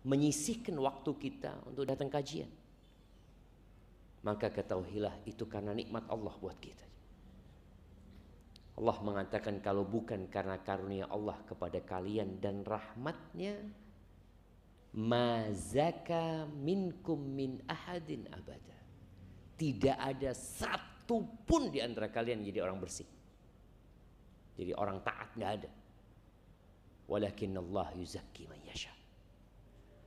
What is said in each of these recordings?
menyisihkan waktu kita untuk datang kajian, maka ketahuilah itu karena nikmat Allah buat kita. Allah mengatakan kalau bukan karena karunia Allah kepada kalian dan rahmatnya, ma zaka minkum min ahadin abada. Tidak ada satu pun di antara kalian jadi orang bersih, jadi orang taat, nggak ada. Walakin Allah yuzakki man yasha.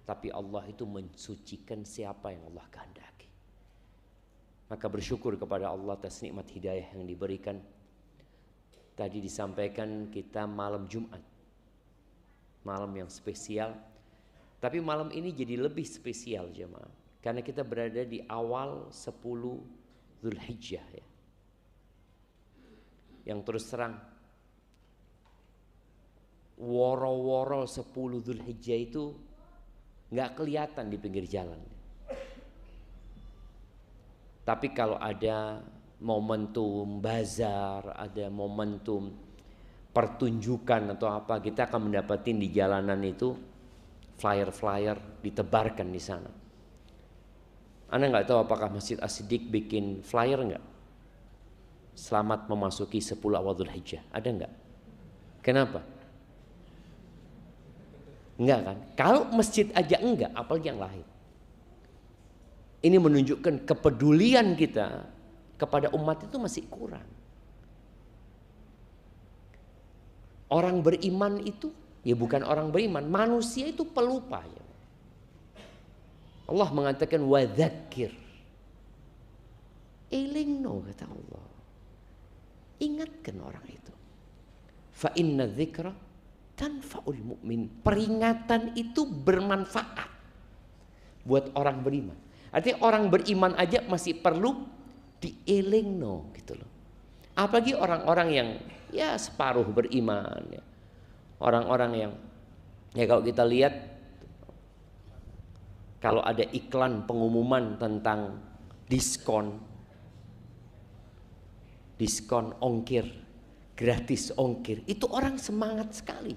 Tapi Allah itu mensucikan siapa yang Allah kehendaki. Maka bersyukur kepada Allah atas nikmat hidayah yang diberikan. Tadi disampaikan kita malam Jumat, malam yang spesial. Tapi malam ini jadi lebih spesial jemaah, karena kita berada di awal 10 Dzulhijjah ya. Yang terus terang, woro-woro 10 Dzulhijjah itu nggak kelihatan di pinggir jalan. Tapi kalau ada momentum bazar, ada momentum pertunjukan atau apa, kita akan mendapatin di jalanan itu flyer-flyer ditebarkan di sana. Anda nggak tahu apakah Masjid As-Siddiq bikin flyer nggak? Selamat memasuki 10 awal Dzulhijjah. Ada nggak? Kenapa? Enggak kan? Kalau masjid aja enggak, apalagi yang lain. Ini menunjukkan kepedulian kita kepada umat itu masih kurang. Orang beriman itu, ya bukan orang beriman, manusia itu pelupa ya. Allah mengatakan wadzakir. Elingno kata Allah. Ingatkan orang itu. Fa inna dzikra tanfa'ul mu'min. Peringatan itu bermanfaat buat orang beriman. Artinya orang beriman aja masih perlu dielingno gitu loh. Apalagi orang-orang yang ya separuh beriman ya. Orang-orang yang ya kalau kita lihat, kalau ada iklan pengumuman tentang diskon ongkir, gratis ongkir, itu orang semangat sekali.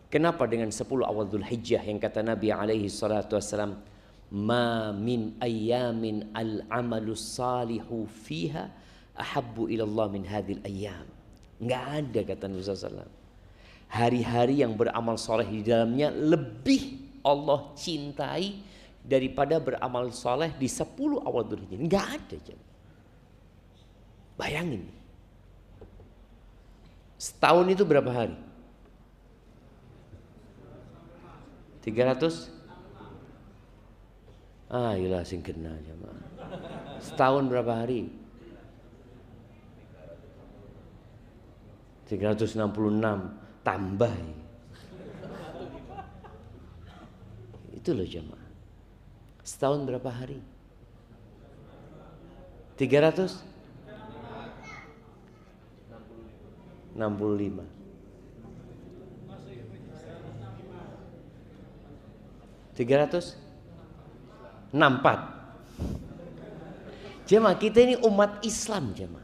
Kenapa dengan 10 awal Dzulhijjah yang kata Nabi alaihi salatu wassalam, ma min ayyamin al-amalu salihu fiha ahabbu ilallah min hadhil ayyam. Enggak ada kata Nabi SAW, hari-hari yang beramal soleh di dalamnya lebih Allah cintai daripada beramal soleh di 10 awal Dzulhijjah. Enggak ada. Bayangin, setahun itu berapa hari? 300? Iyalah sing kena jemaah. Setahun berapa hari? 366 tambah. Itu loh jemaah. Setahun berapa hari? 365. 364. Jemaah, kita ini umat Islam jemaah.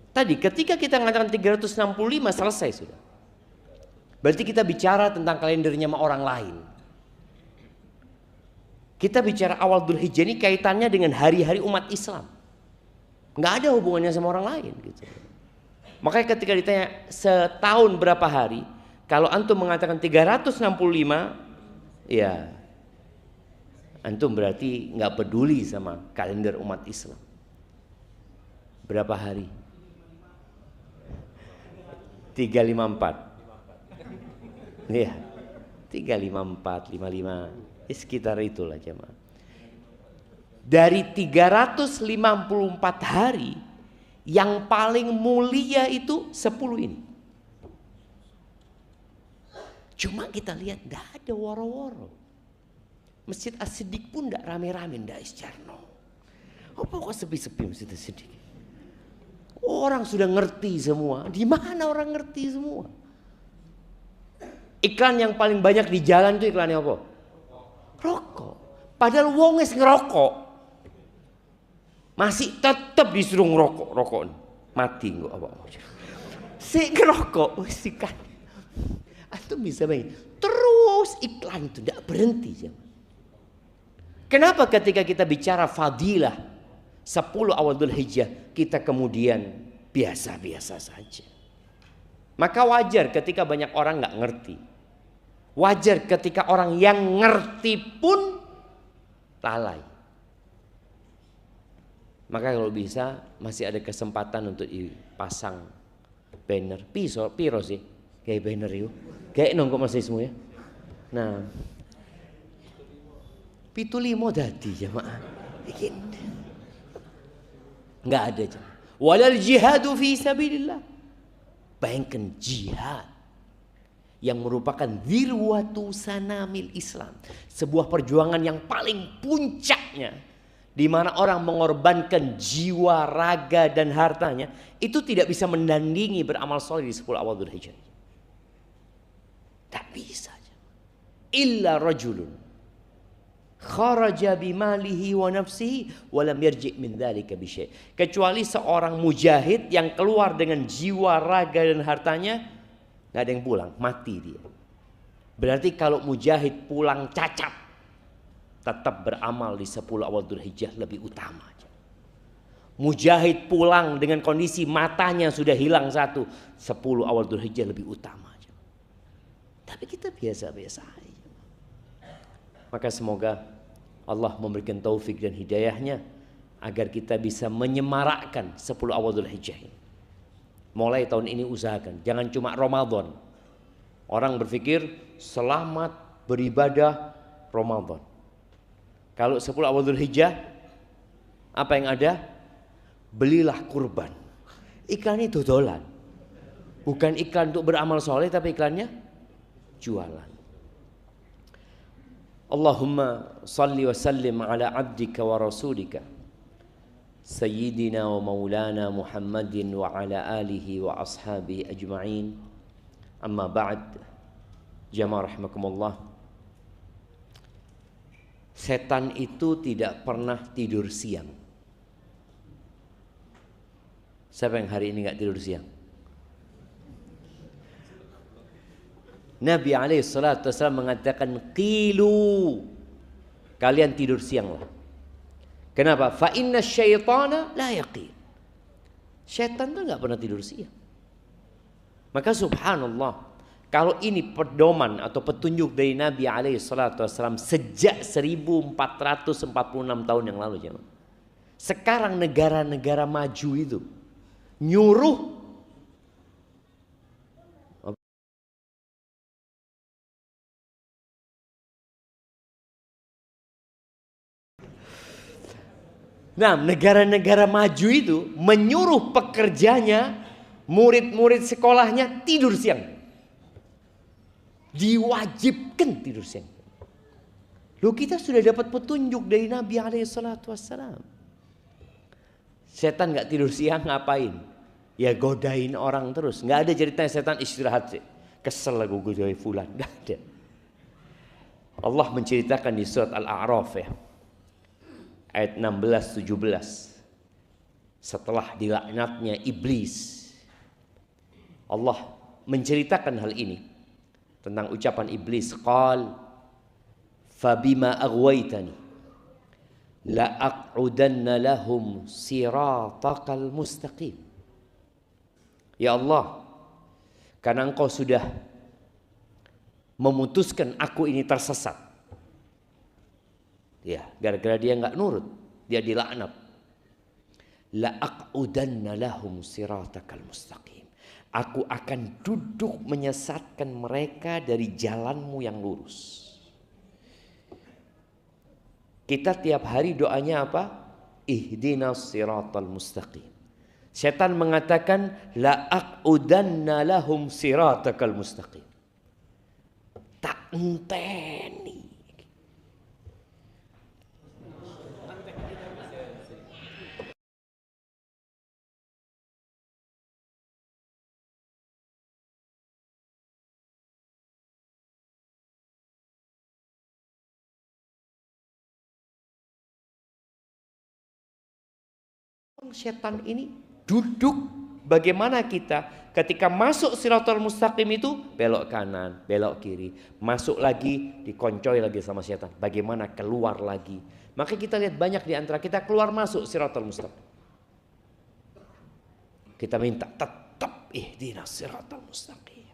Tadi ketika kita mengatakan 365 selesai sudah. Berarti kita bicara tentang kalendernya sama orang lain. Kita bicara awal Dzulhijjah ini kaitannya dengan hari-hari umat Islam. Nggak ada hubungannya sama orang lain gitu. Makanya ketika ditanya setahun berapa hari, kalau antum mengatakan 365, ya antum berarti nggak peduli sama kalender umat Islam. Berapa hari? 354. Iya. 354, 55. Sekitar itulah jemaah. Dari 354 hari, yang paling mulia itu 10 ini. Cuma kita lihat tidak ada woro-woro. Masjid As-Siddiq pun tidak rame-rame, tidak iscarno. Apa kok sepi-sepi Masjid As-Siddiq? Orang sudah ngerti semua. Di mana orang ngerti semua? Iklan yang paling banyak di jalan itu iklannya apa? Rokok. Padahal wong wis ngerokok, masih tetap disuruh ngerokok, rokok mati nggak apa? Si ngerokok, wis kan? Antum bisa bayangin, terus Terus iklan itu tidak berhenti. Kenapa ketika kita bicara fadilah 10 awal Dzulhijjah kita kemudian biasa-biasa saja? Maka wajar ketika banyak orang nggak ngerti. Wajar ketika orang yang ngerti pun lalai. Maka kalau bisa masih ada kesempatan untuk dipasang banner. Piro sih kayak banner itu. Kayak nongko masih semua ya. Nah, 75 dadi jamaah. Bikin. Enggak ada jamaah. Walal jihadu fi sabilillah. Bayangkan jihad yang merupakan dzirwatu sanamil Islam, sebuah perjuangan yang paling puncaknya, di mana orang mengorbankan jiwa, raga dan hartanya, itu tidak bisa menandingi beramal soleh di 10 awal Dzulhijjah. Tak bisa. Illa rajulun kharaja bimalihi wa nafsihi wa lam yarji' min dzalika bi syai'. Kecuali seorang mujahid yang keluar dengan jiwa, raga dan hartanya, nggak ada yang pulang, mati dia. Berarti kalau mujahid pulang cacat, tetap beramal di 10 awal Dzulhijjah lebih utama. Mujahid pulang dengan kondisi matanya sudah hilang satu, 10 awal Dzulhijjah lebih utama. Tapi kita biasa-biasa aja. Maka semoga Allah memberikan taufik dan hidayahnya agar kita bisa menyemarakkan 10 awal Dzulhijjah ini. Mulai tahun ini usahakan, jangan cuma Ramadan. Orang berpikir selamat beribadah Ramadan. Kalau 10 awal Dzulhijjah, apa yang ada? Belilah kurban. Iklannya dodolan. Bukan iklan untuk beramal soleh, tapi iklannya jualan. Allahumma salli wa sallim ala abdika wa rasulika Sayyidina wa maulana Muhammadin wa ala alihi wa ashabihi ajma'in. Amma ba'd. Jamaah rahimakumullah. Setan itu tidak pernah tidur siang. Siapa yang hari ini gak tidur siang? Nabi SAW mengatakan qilu, kalian tidur sianglah. Kenapa? Fa inna syaitana la yaqil. Syaitan itu gak pernah tidur siang. Maka subhanallah, kalau ini pedoman atau petunjuk dari Nabi SAW sejak 1446 tahun yang lalu, jemaah. Sekarang negara-negara maju itu nyuruh negara-negara maju itu menyuruh pekerjanya, murid-murid sekolahnya tidur siang. Diwajibkan tidur siang. Loh, kita sudah dapat petunjuk dari Nabi SAW. Setan gak tidur siang ngapain? Ya godain orang terus. Gak ada ceritanya setan istirahat sih. Kesel aku godain fulan. Gak ada. Allah menceritakan di surat Al-A'raf ya, ayat 16-17. Setelah dilaknatnya iblis, Allah menceritakan hal ini tentang ucapan iblis, qal fabima aghwaytani la aq'udanna lahum siratakal mustaqim. Ya Allah, karena engkau sudah memutuskan aku ini tersesat, ya, gara-gara dia nggak nurut, dia dilaknat. La aq'udanna lahum siratakal mustaqim. Aku akan duduk menyesatkan mereka dari jalanmu yang lurus. Kita tiap hari doanya apa? Ihdinas siratal mustaqim. Setan mengatakan la aq'udanna lahum siratakal mustaqim. Tak enteni. Setan ini duduk Bagaimana kita ketika masuk Shiratal Mustaqim itu belok kanan, belok kiri, masuk lagi dikoncoi lagi sama setan. Bagaimana keluar lagi? Maka kita lihat banyak di antara kita keluar masuk Shiratal Mustaqim. Kita minta tetap ihdinas Shiratal Mustaqim.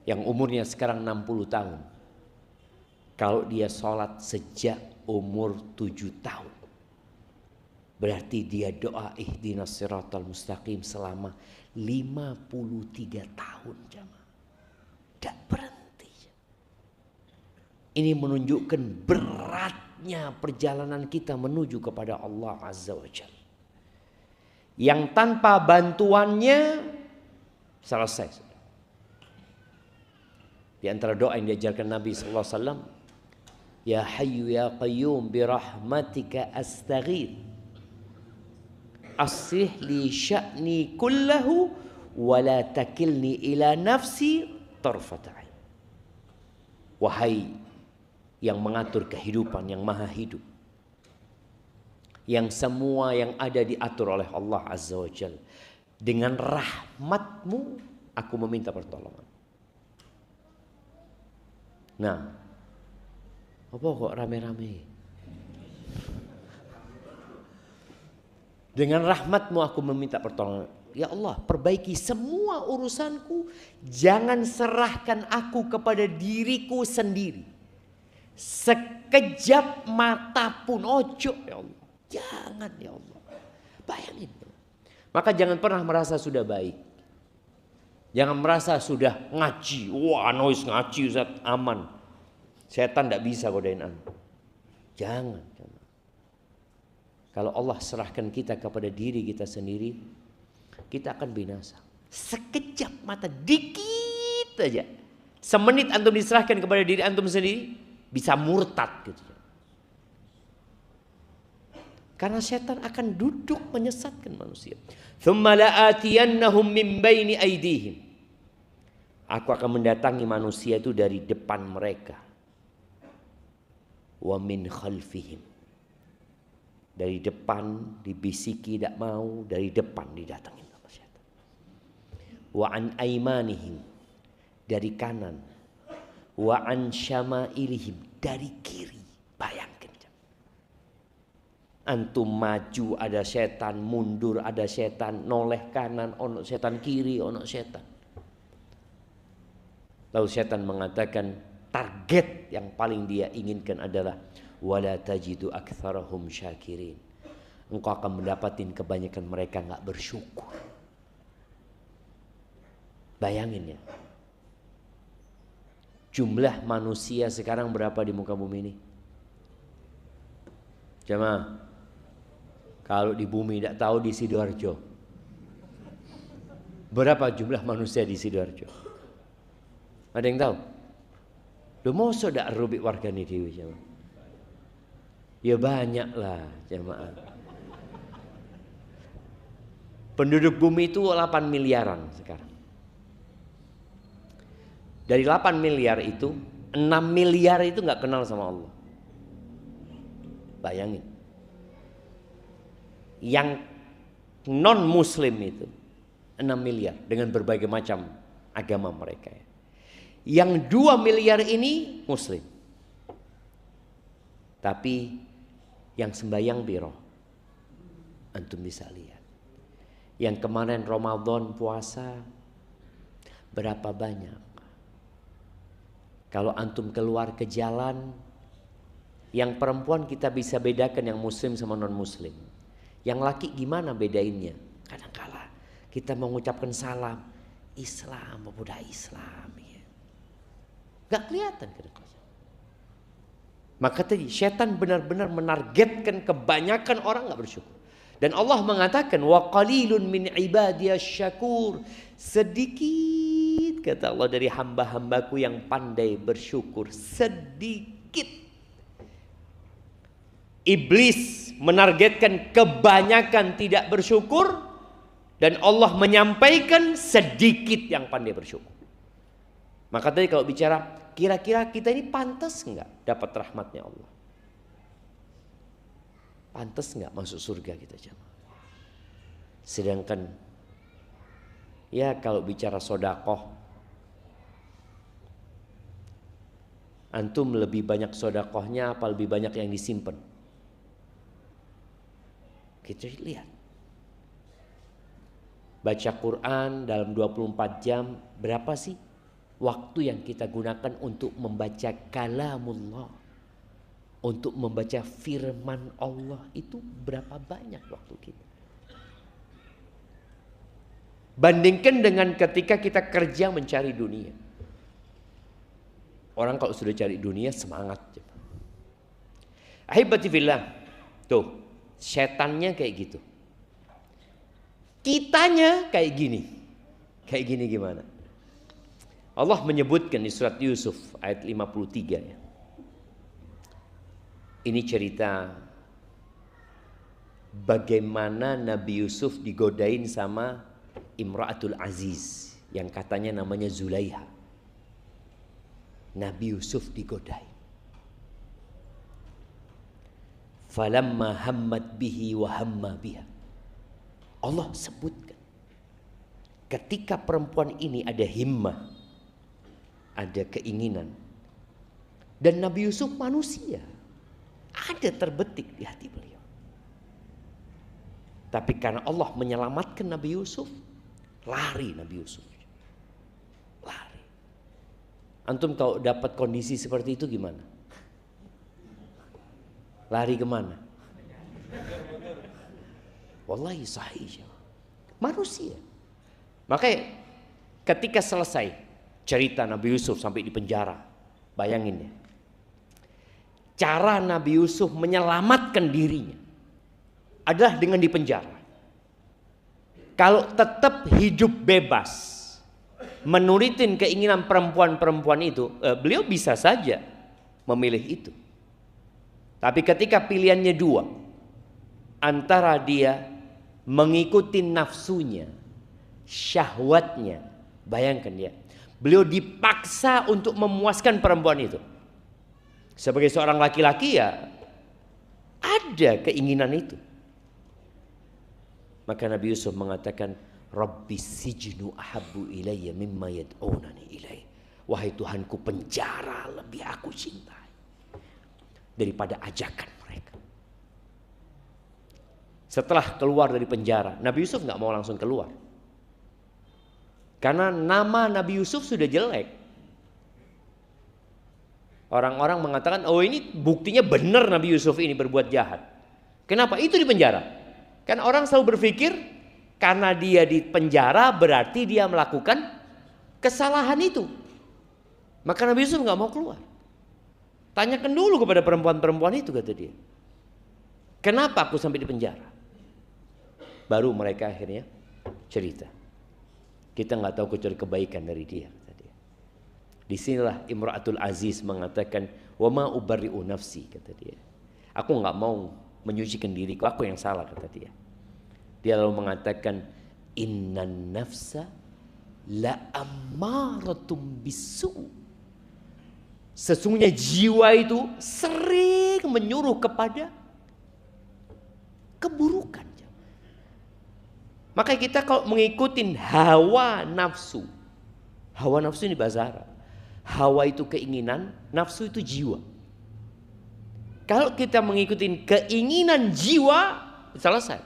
Yang umurnya sekarang 60 tahun. Kalau dia sholat sejak umur 7 tahun. Berarti dia doa ihdinas siratal mustaqim selama 53 tahun jamaah. Tidak berhenti. Ini menunjukkan beratnya perjalanan kita menuju kepada Allah Azza wa Jalla. Yang tanpa bantuannya selesai. Di antara doa yang diajarkan Nabi sallallahu alaihi wasallam, ya hayyu ya qayyum bi rahmatika astaghith. Aslih li sya'ni kullahu wa la takilni ila nafsi tarfata ain. Wahai yang mengatur kehidupan, yang maha hidup, yang semua yang ada diatur oleh Allah Azza wa Jalla, dengan rahmatmu aku meminta pertolongan. Nah, apa kok rame-rame? Dengan rahmatmu aku meminta pertolongan. Ya Allah, perbaiki semua urusanku. Jangan serahkan aku kepada diriku sendiri. Sekejap mata pun ojo ya Allah. Jangan ya Allah. Bayangin. Maka jangan pernah merasa sudah baik. Jangan merasa sudah ngaji. Wah, noise ngaji Ustaz, aman. Setan tidak bisa godain anda. Jangan. Kalau Allah serahkan kita kepada diri kita sendiri, kita akan binasa. Sekejap mata, dikit aja. Semenit antum diserahkan kepada diri antum sendiri, bisa murtad gitu. Karena setan akan duduk menyesatkan manusia. Tsumma la'atiyannahum min baini aydihim. Aku akan mendatangi manusia itu dari depan mereka. Wa min khalfihim. Dari depan dibisiki tidak mau, dari depan didatangin sama setan. Wa an aimanihim, dari kanan. Wa an syama'ilihim, dari kiri. Bayangkan. Antum maju ada setan, mundur ada setan, noleh kanan ono setan, kiri ono setan. Lalu setan mengatakan target yang paling dia inginkan adalah wala tajidu aktsarahum syakirin. Engkau akan mendapatin kebanyakan mereka enggak bersyukur. Bayangin ya. Jumlah manusia sekarang berapa di muka bumi ini? Jamaah, kalau di bumi tidak tahu di Sidoarjo. Berapa jumlah manusia di Sidoarjo? Ada yang tahu? Lu mosok dak rubik warga ini dewe jamaah. Ya banyak lah jamaah. Penduduk bumi itu 8 miliaran sekarang. Dari 8 miliar itu 6 miliar itu gak kenal sama Allah. Bayangin. Yang non muslim itu 6 miliar dengan berbagai macam agama mereka. Yang 2 miliar ini muslim. Tapi yang sembahyang biro, antum bisa lihat. Yang kemarin Ramadan puasa berapa banyak? Kalau antum keluar ke jalan, yang perempuan kita bisa bedakan yang muslim sama non muslim. Yang laki gimana bedainnya? Kadang-kala kita mengucapkan salam, Islam, pemuda Islam, ya. Gak kelihatan kadang-kala. Maka tadi setan benar-benar menargetkan kebanyakan orang gak bersyukur. Dan Allah mengatakan wa qalilun min ibadiyasy syakur. Sedikit kata Allah dari hamba-hambaku yang pandai bersyukur. Sedikit. Iblis menargetkan kebanyakan tidak bersyukur. Dan Allah menyampaikan sedikit yang pandai bersyukur. Maka tadi kalau bicara kira-kira kita ini pantas enggak dapat rahmatnya Allah? Pantas enggak masuk surga kita jemaah? Sedangkan ya kalau bicara sodakoh, antum lebih banyak sodakohnya apa lebih banyak yang disimpan? Kita lihat. Baca Quran dalam 24 jam, berapa sih waktu yang kita gunakan untuk membaca kalamullah, untuk membaca firman Allah? Itu berapa banyak waktu kita? Bandingkan dengan ketika kita kerja mencari dunia. Orang kalau sudah cari dunia semangat. Ahibati fillah. Tuh, setannya kayak gitu. Kitanya kayak gini. Kayak gini gimana? Allah menyebutkan di surat Yusuf ayat 53 ya. Ini cerita bagaimana Nabi Yusuf digodain sama Imra'atul Aziz yang katanya namanya Zulaiha. Nabi Yusuf digodain. Falamma hammat bihi wa hamma biha. Allah sebutkan ketika perempuan ini ada himmah, ada keinginan, dan Nabi Yusuf manusia, ada terbetik di hati beliau. Tapi karena Allah menyelamatkan Nabi Yusuf, lari Nabi Yusuf. Lari. Antum kalau dapat kondisi seperti itu gimana? Lari kemana? Wallahi sahih. Manusia. Makanya ketika selesai cerita Nabi Yusuf sampai di penjara, bayangin ya. Cara Nabi Yusuf menyelamatkan dirinya adalah dengan di penjara. Kalau tetap hidup bebas, menurutin keinginan perempuan-perempuan itu, beliau bisa saja memilih itu. Tapi ketika pilihannya dua, antara dia mengikuti nafsunya, syahwatnya, bayangkan ya, beliau dipaksa untuk memuaskan perempuan itu. Sebagai seorang laki-laki ya ada keinginan itu. Maka Nabi Yusuf mengatakan, Rabbi sijnu ahabbu ilayya mimma yad'unani ilayh. Wahai Tuhanku, penjara lebih aku cintai daripada ajakan mereka. Setelah keluar dari penjara, Nabi Yusuf nggak mau langsung keluar. Karena nama Nabi Yusuf sudah jelek. Orang-orang mengatakan, oh ini buktinya benar Nabi Yusuf ini berbuat jahat. Kenapa? Itu di penjara. Kan orang selalu berpikir, karena dia di penjara berarti dia melakukan kesalahan itu. Maka Nabi Yusuf nggak mau keluar. Tanyakan dulu kepada perempuan-perempuan itu, kata dia. Kenapa aku sampai di penjara? Baru mereka akhirnya cerita. Kita nggak tahu kecuali kebaikan dari dia, kata dia. Disinilah Imra'atul Aziz mengatakan, wa ma ubarri'u nafsi, kata dia. Aku nggak mau menyucikan diriku, aku yang salah, kata dia. Dia lalu mengatakan, innan nafsa la ammaratum bisu. Sesungguhnya jiwa itu sering menyuruh kepada keburukan. Maka kita kalau mengikuti hawa nafsu ini bahasa Arab. Hawa itu keinginan, nafsu itu jiwa. Kalau kita mengikuti keinginan jiwa, selesai.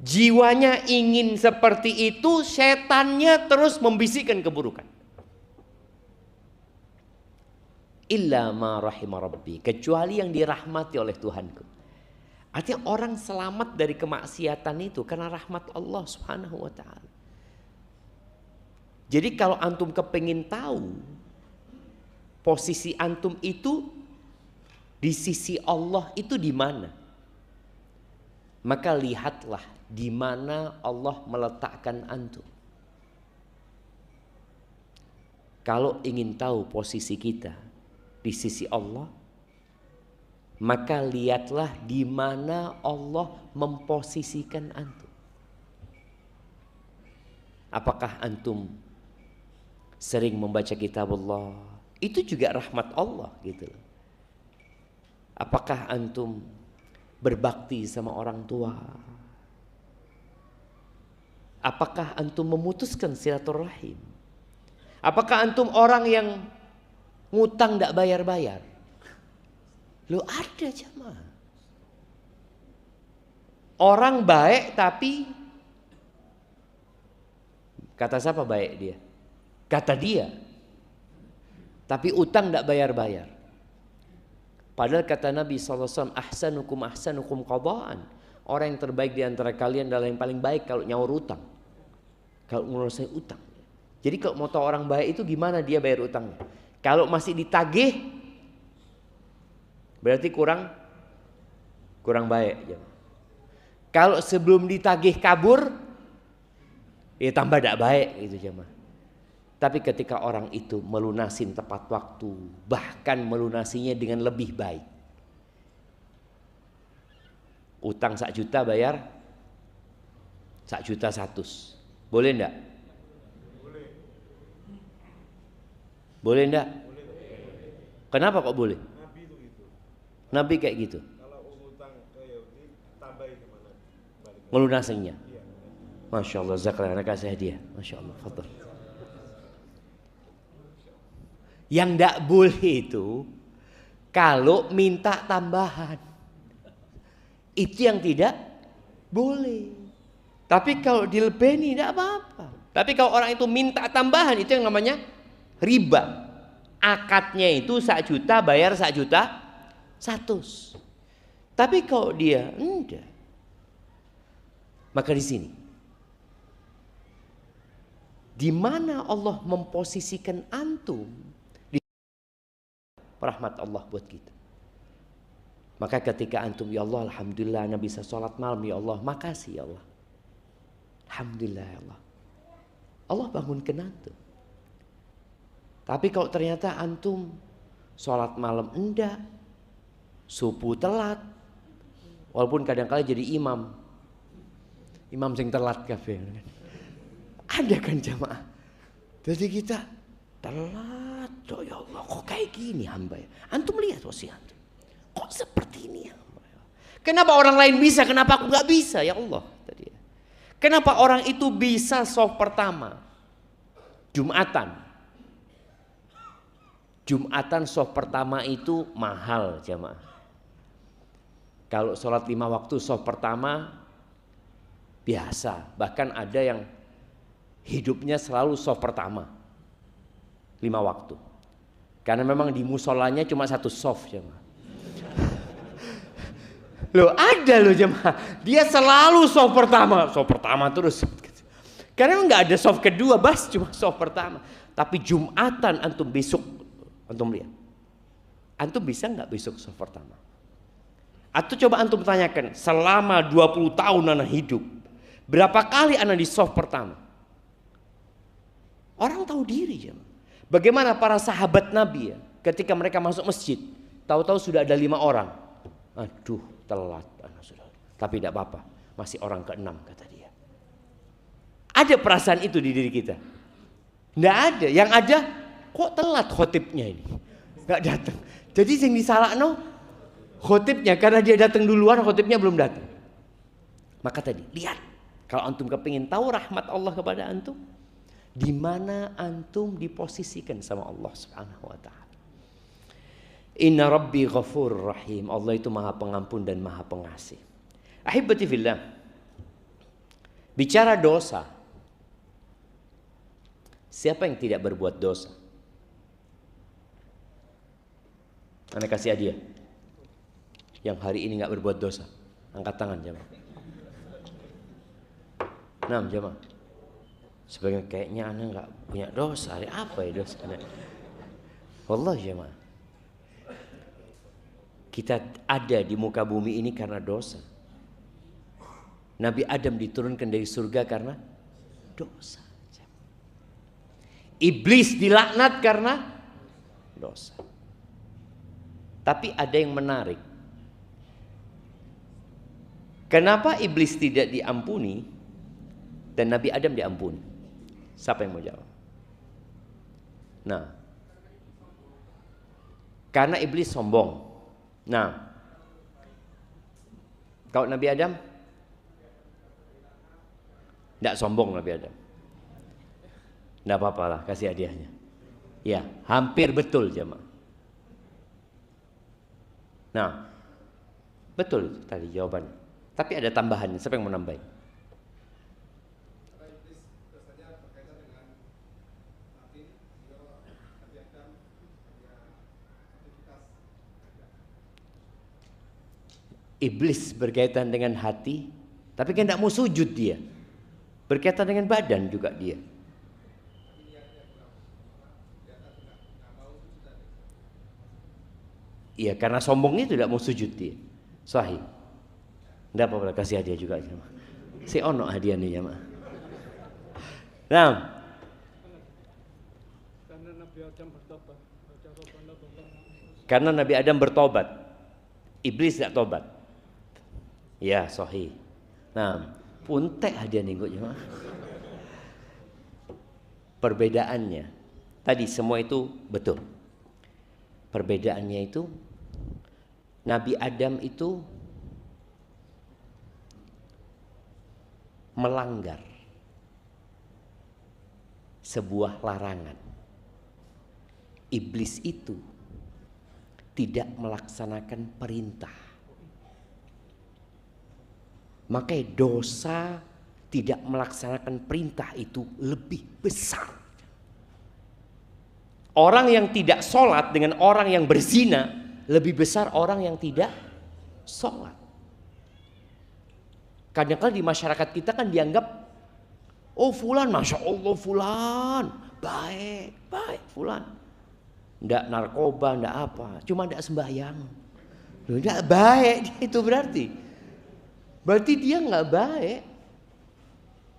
Jiwanya ingin seperti itu, setannya terus membisikkan keburukan. Illa ma rahima rabbi, kecuali yang dirahmati oleh Tuhanku. Artinya orang selamat dari kemaksiatan itu karena rahmat Allah Subhanahu wa ta'ala. Jadi kalau antum kepengin tahu posisi antum itu di sisi Allah itu di mana, maka lihatlah di mana Allah meletakkan antum. Kalau ingin tahu posisi kita di sisi Allah, maka lihatlah di mana Allah memposisikan antum. Apakah antum sering membaca kitab Allah? Itu juga rahmat Allah gitu. Apakah antum berbakti sama orang tua? Apakah antum memutuskan silaturahim? Apakah antum orang yang ngutang tidak bayar-bayar? Lo ada jamaah. Orang baik tapi kata siapa baik dia? Kata dia. Tapi utang tidak bayar-bayar. Padahal kata Nabi SAW, ahsanukum qadaan. Orang yang terbaik di antara kalian adalah yang paling baik kalau nyaur utang. Kalau menurut saya utang. Jadi kalau mau tahu orang baik itu gimana dia bayar utangnya? Kalau masih ditagih, berarti kurang baik. Kalau sebelum ditagih kabur, ya tambah tidak baik gitu jemaah. Tapi ketika orang itu melunasin tepat waktu, bahkan melunasinya dengan lebih baik. Utang 1 juta bayar 1.100.000. Boleh enggak? Boleh enggak? Kenapa kok boleh? Nabi itu gitu. Nabi kayak gitu. Kalau utang ke Yahudi tambahin kemana? Melunasinya. Iya. Masya Allah, zakat anak kasih hadiah. Masya Allah, fadl. Yang tidak boleh itu kalau minta tambahan, itu yang tidak boleh. Tapi kalau dilebeni tidak apa-apa. Tapi kalau orang itu minta tambahan, itu yang namanya riba. Akadnya itu 1 juta bayar 1.100.000. Tapi kalau dia enggak, maka di sini di mana Allah memposisikan antum di rahmat Allah buat kita. Maka ketika antum, ya Allah, alhamdulillah Anda bisa sholat malam, ya Allah, makasih ya Allah, alhamdulillah ya Allah, Allah bangunkan antum. Tapi kalau ternyata antum sholat malam enggak, subuh telat, walaupun kadang-kala jadi imam sing telat kafe, ada kan jamaah. Jadi kita telat, oh ya Allah, kok kayak gini hamba ya. Antum lihat wasiat antum, kok seperti ini hamba ya. Kenapa orang lain bisa, kenapa aku nggak bisa ya Allah tadi. Kenapa orang itu bisa shaf pertama Jumatan shaf pertama itu mahal jamaah. Kalau sholat 5 waktu shaf pertama biasa, bahkan ada yang hidupnya selalu shaf pertama 5 waktu. Karena memang di musolanya cuma 1 shaf jemaah. Loh ada loh jemaah, dia selalu shaf pertama terus. Karena nggak ada shaf kedua, cuma shaf pertama. Tapi Jumatan antum besok, antum lihat, antum bisa nggak besok shaf pertama? Atau coba antum tanyakan, selama 20 tahun anak hidup, berapa kali anak di shaf pertama? Orang tahu diri ya. Bagaimana para sahabat Nabi ya, ketika mereka masuk masjid, tahu-tahu sudah ada 5 orang. Aduh, telat anak sudah. Tapi tidak apa-apa, masih orang ke-6 kata dia. Ada perasaan itu di diri kita? Tidak ada. Yang ada, kok telat khotibnya ini, nggak datang. Jadi yang disalahno khotibnya, karena dia datang duluan, khotibnya belum datang. Maka tadi lihat, kalau antum kepingin tahu rahmat Allah kepada antum, di mana antum diposisikan sama Allah Subhanahu wa taala. Inna Rabbi Ghafur Rahim. Allah itu Maha Pengampun dan Maha Pengasih. Ahibati fillah. Bicara dosa. Siapa yang tidak berbuat dosa? Anda kasih hadiah. Yang hari ini enggak berbuat dosa, angkat tangan jemaah. 6 jemaah. Sebagai kayaknya Anda enggak punya dosa. Apa ya dosa? Wallahi jemaah. Kita ada di muka bumi ini karena dosa. Nabi Adam diturunkan dari surga karena dosa. Iblis dilaknat karena dosa. Tapi ada yang menarik. Kenapa iblis tidak diampuni dan Nabi Adam diampuni? Siapa yang mau jawab? Nah, karena iblis sombong. Nah, kalau Nabi Adam Tidak sombong Nabi Adam. Tidak apa-apa lah, kasih hadiahnya. Ya, hampir betul jemaah. Nah, betul itu tadi jawabannya. Tapi ada tambahannya, siapa yang mau nambahin? Iblis berkaitan dengan hati, tapi kan tidak mau sujud dia. Berkaitan dengan badan juga dia. Iya, karena sombongnya tidak mau sujud dia. Sahih. Tidak apa-apa, kasih hadiah juga. Si ono hadiah nih ya, Mak. Nah. Karena Nabi Adam bertobat. Iblis tidak tobat. Ya, sahih. Nah, puntek hadiah nih gue ya. Perbedaannya tadi semua itu betul. Perbedaannya itu Nabi Adam itu melanggar sebuah larangan. Iblis itu tidak melaksanakan perintah. Makanya dosa tidak melaksanakan perintah itu lebih besar. Orang yang tidak sholat dengan orang yang berzina lebih besar orang yang tidak sholat. Kadang-kadang di masyarakat kita kan dianggap, oh fulan, masya Allah fulan, baik, baik fulan. Nggak narkoba, nggak apa, cuma nggak sembahyang. Nggak baik itu berarti. Berarti dia nggak baik.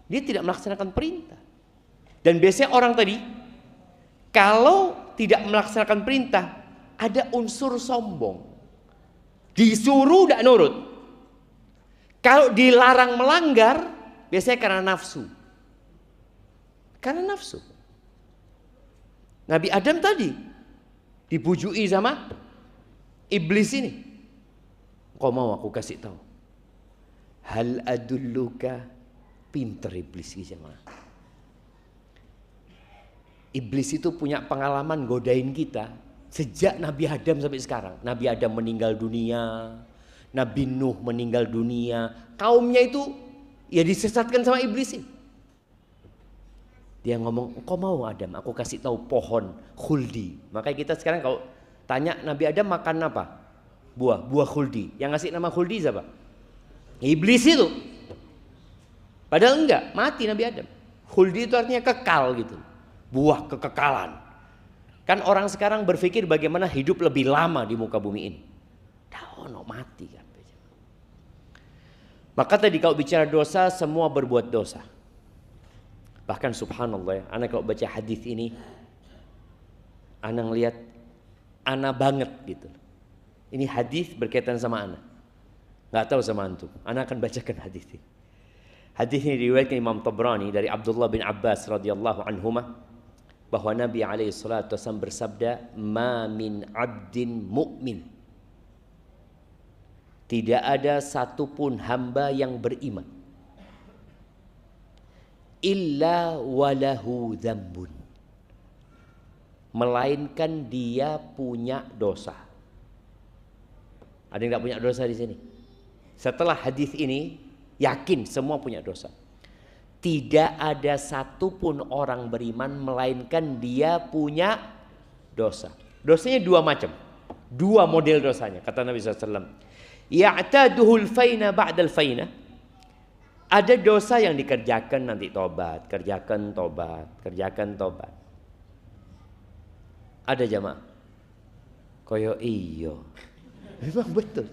Dia tidak melaksanakan perintah. Dan biasanya orang tadi, kalau tidak melaksanakan perintah, ada unsur sombong. Disuruh tidak nurut. Kalau dilarang melanggar, biasanya karena nafsu. Karena nafsu. Nabi Adam tadi dibujui sama iblis ini. Kau mau aku kasih tahu? Hal adulluka, pinter iblis sama. Iblis itu punya pengalaman godain kita sejak Nabi Adam sampai sekarang. Nabi Adam meninggal dunia, Nabi Nuh meninggal dunia, kaumnya itu ya disesatkan sama iblis ini. Dia ngomong, kau mau Adam, aku kasih tahu pohon khuldi. Makanya kita sekarang kalau tanya Nabi Adam makan apa? Buah khuldi. Yang ngasih nama khuldi siapa? Iblis itu. Padahal enggak, mati Nabi Adam. Khuldi itu artinya kekal gitu. Buah kekekalan. Kan orang sekarang berpikir bagaimana hidup lebih lama di muka bumi ini. No, mati kan. Maka tadi kalau bicara dosa, semua berbuat dosa. Bahkan subhanallah ya, anak kalau baca hadis ini, anak ngelihat anak banget gitu. Ini hadis berkaitan sama anak. Nggak tahu sama antum. Anak akan bacakan hadis ini. Hadis ini diriwayatkan Imam Tabrani dari Abdullah bin Abbas radhiyallahu anhuma bahwa Nabi alaihi salatu wasallam bersabda, "Ma min 'abdin mu'min." Tidak ada satupun hamba yang beriman illa walahu dzambun, melainkan dia punya dosa. Ada yang nggak punya dosa di sini? Setelah hadis ini yakin semua punya dosa. Tidak ada satupun orang beriman melainkan dia punya dosa. Dosanya dua macam, dua model dosanya. Kata Nabi SAW, ya'taduhul faina ba'dal faina. Ada dosa yang dikerjakan nanti tobat, kerjakan tobat, kerjakan tobat. Ada jamaah koyo iyo. Memang betul.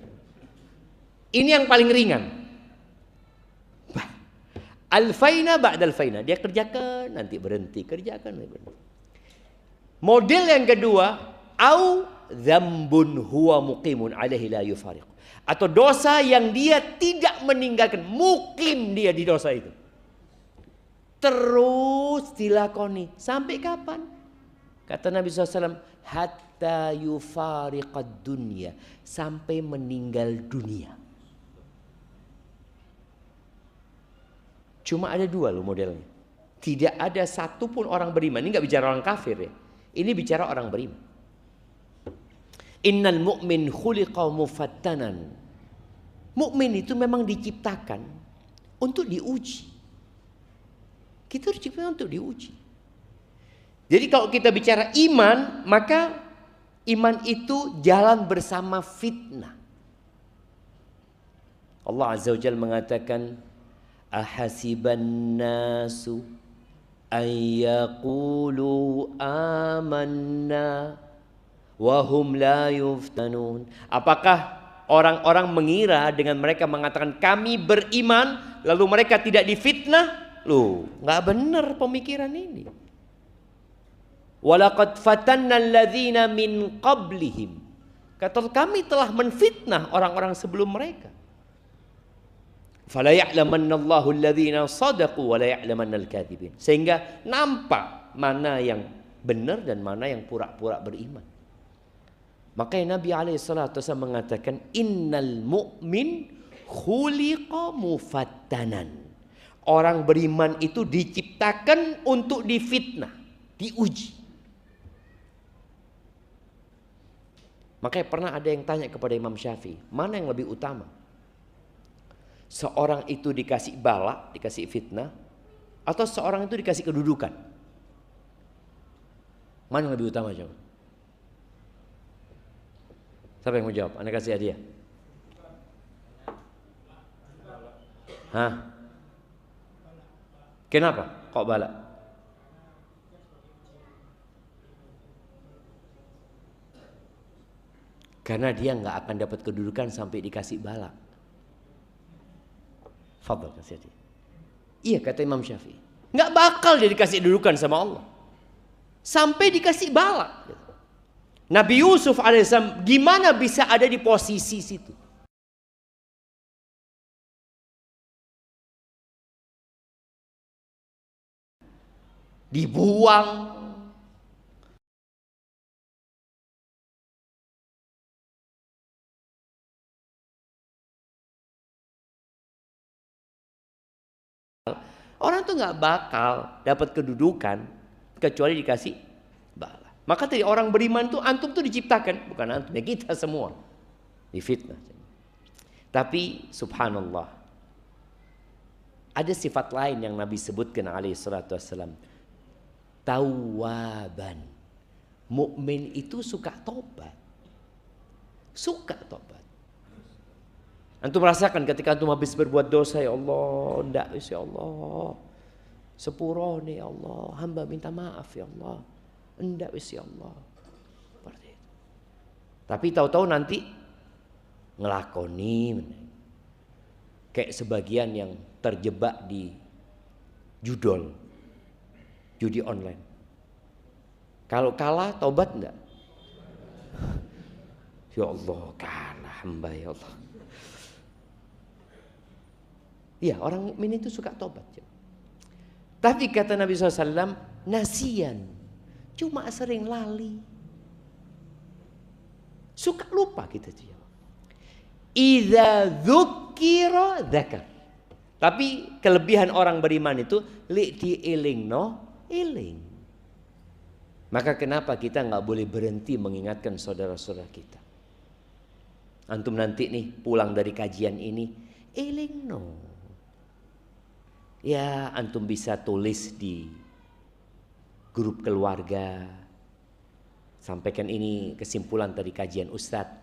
Ini yang paling ringan. Al-faina ba'dal faina. Dia kerjakan nanti berhenti, kerjakan nanti berhenti. Model yang kedua, au dzambun huwa muqimun alaihi la yufariq. Atau dosa yang dia tidak meninggalkan, mukim dia di dosa itu. Terus dilakoni. Sampai kapan? Kata Nabi SAW, hatta yufariqad dunya. Sampai meninggal dunia. Cuma ada dua loh modelnya. Tidak ada satupun orang beriman. Ini nggak bicara orang kafir ya. Ini bicara orang beriman. Innal mu'min khuliqa mufattanan. Mukmin itu memang diciptakan untuk diuji. Kita diciptakan untuk diuji. Jadi kalau kita bicara iman, maka iman itu jalan bersama fitnah. Allah Azza wa Jalla mengatakan, ahasiban nasu an yaqulu amanna wa hum la yuftanun. Apakah orang-orang mengira dengan mereka mengatakan kami beriman lalu mereka tidak difitnah? Loh, nggak benar pemikiran ini. Walaqad fatanna alladzina min qablihim. Kata kami telah menfitnah orang-orang sebelum mereka. Fala ya'lamannallahu alladzina shadaqu wa la ya'lamannal kadzibin. Sehingga nampak mana yang benar dan mana yang pura-pura beriman. Makanya Nabi alaihissalatu wasallam mengatakan innal mu'min khuliqa mufattanan. Orang beriman itu diciptakan untuk difitnah, diuji. Makanya pernah ada yang tanya kepada Imam Syafi'i, mana yang lebih utama? Seorang itu dikasih bala, dikasih fitnah, atau seorang itu dikasih kedudukan? Mana yang lebih utama coba? Siapa yang mau jawab? Anda kasih hadiah. Hah? Kenapa? Kok bala? Karena dia nggak akan dapat kedudukan sampai dikasih bala. Fadhal kasih hadiah. Iya kata Imam Syafi'i. Nggak bakal dia dikasih kedudukan sama Allah sampai dikasih bala. Nabi Yusuf alaihissalam gimana bisa ada di posisi situ? Dibuang. Orang tuh nggak bakal dapat kedudukan kecuali dikasih bala. Maka tadi orang beriman tuh antum tuh diciptakan, bukan antum ya kita semua difitnah. Tapi subhanallah ada sifat lain yang Nabi sebutkan alaihi salatu wassalam. Tawwaban. Mukmin itu suka tobat. Suka tobat. Antum merasakan ketika antum habis berbuat dosa, ya Allah, enggak ya Allah. Sepuro nih ya Allah, hamba minta maaf ya Allah. Enggak ya Allah. Seperti itu. Tapi tahu-tahu nanti ngelakoni kayak sebagian yang terjebak di judol, judi online. Kalau kalah taubat enggak? Ya Allah, kalah hamba ya Allah. Iya, orang mukmin itu suka tobat. Tapi kata Nabi SAW, nasian, cuma sering lali. Suka lupa kita tuh. Idza dzukira dzakar. Tapi kelebihan orang beriman itu li dielingno eling. Maka kenapa kita nggak boleh berhenti mengingatkan saudara-saudara kita? Antum nanti nih pulang dari kajian ini, elingno. Ya, antum bisa tulis di grup keluarga. Sampaikan ini kesimpulan dari kajian Ustadz.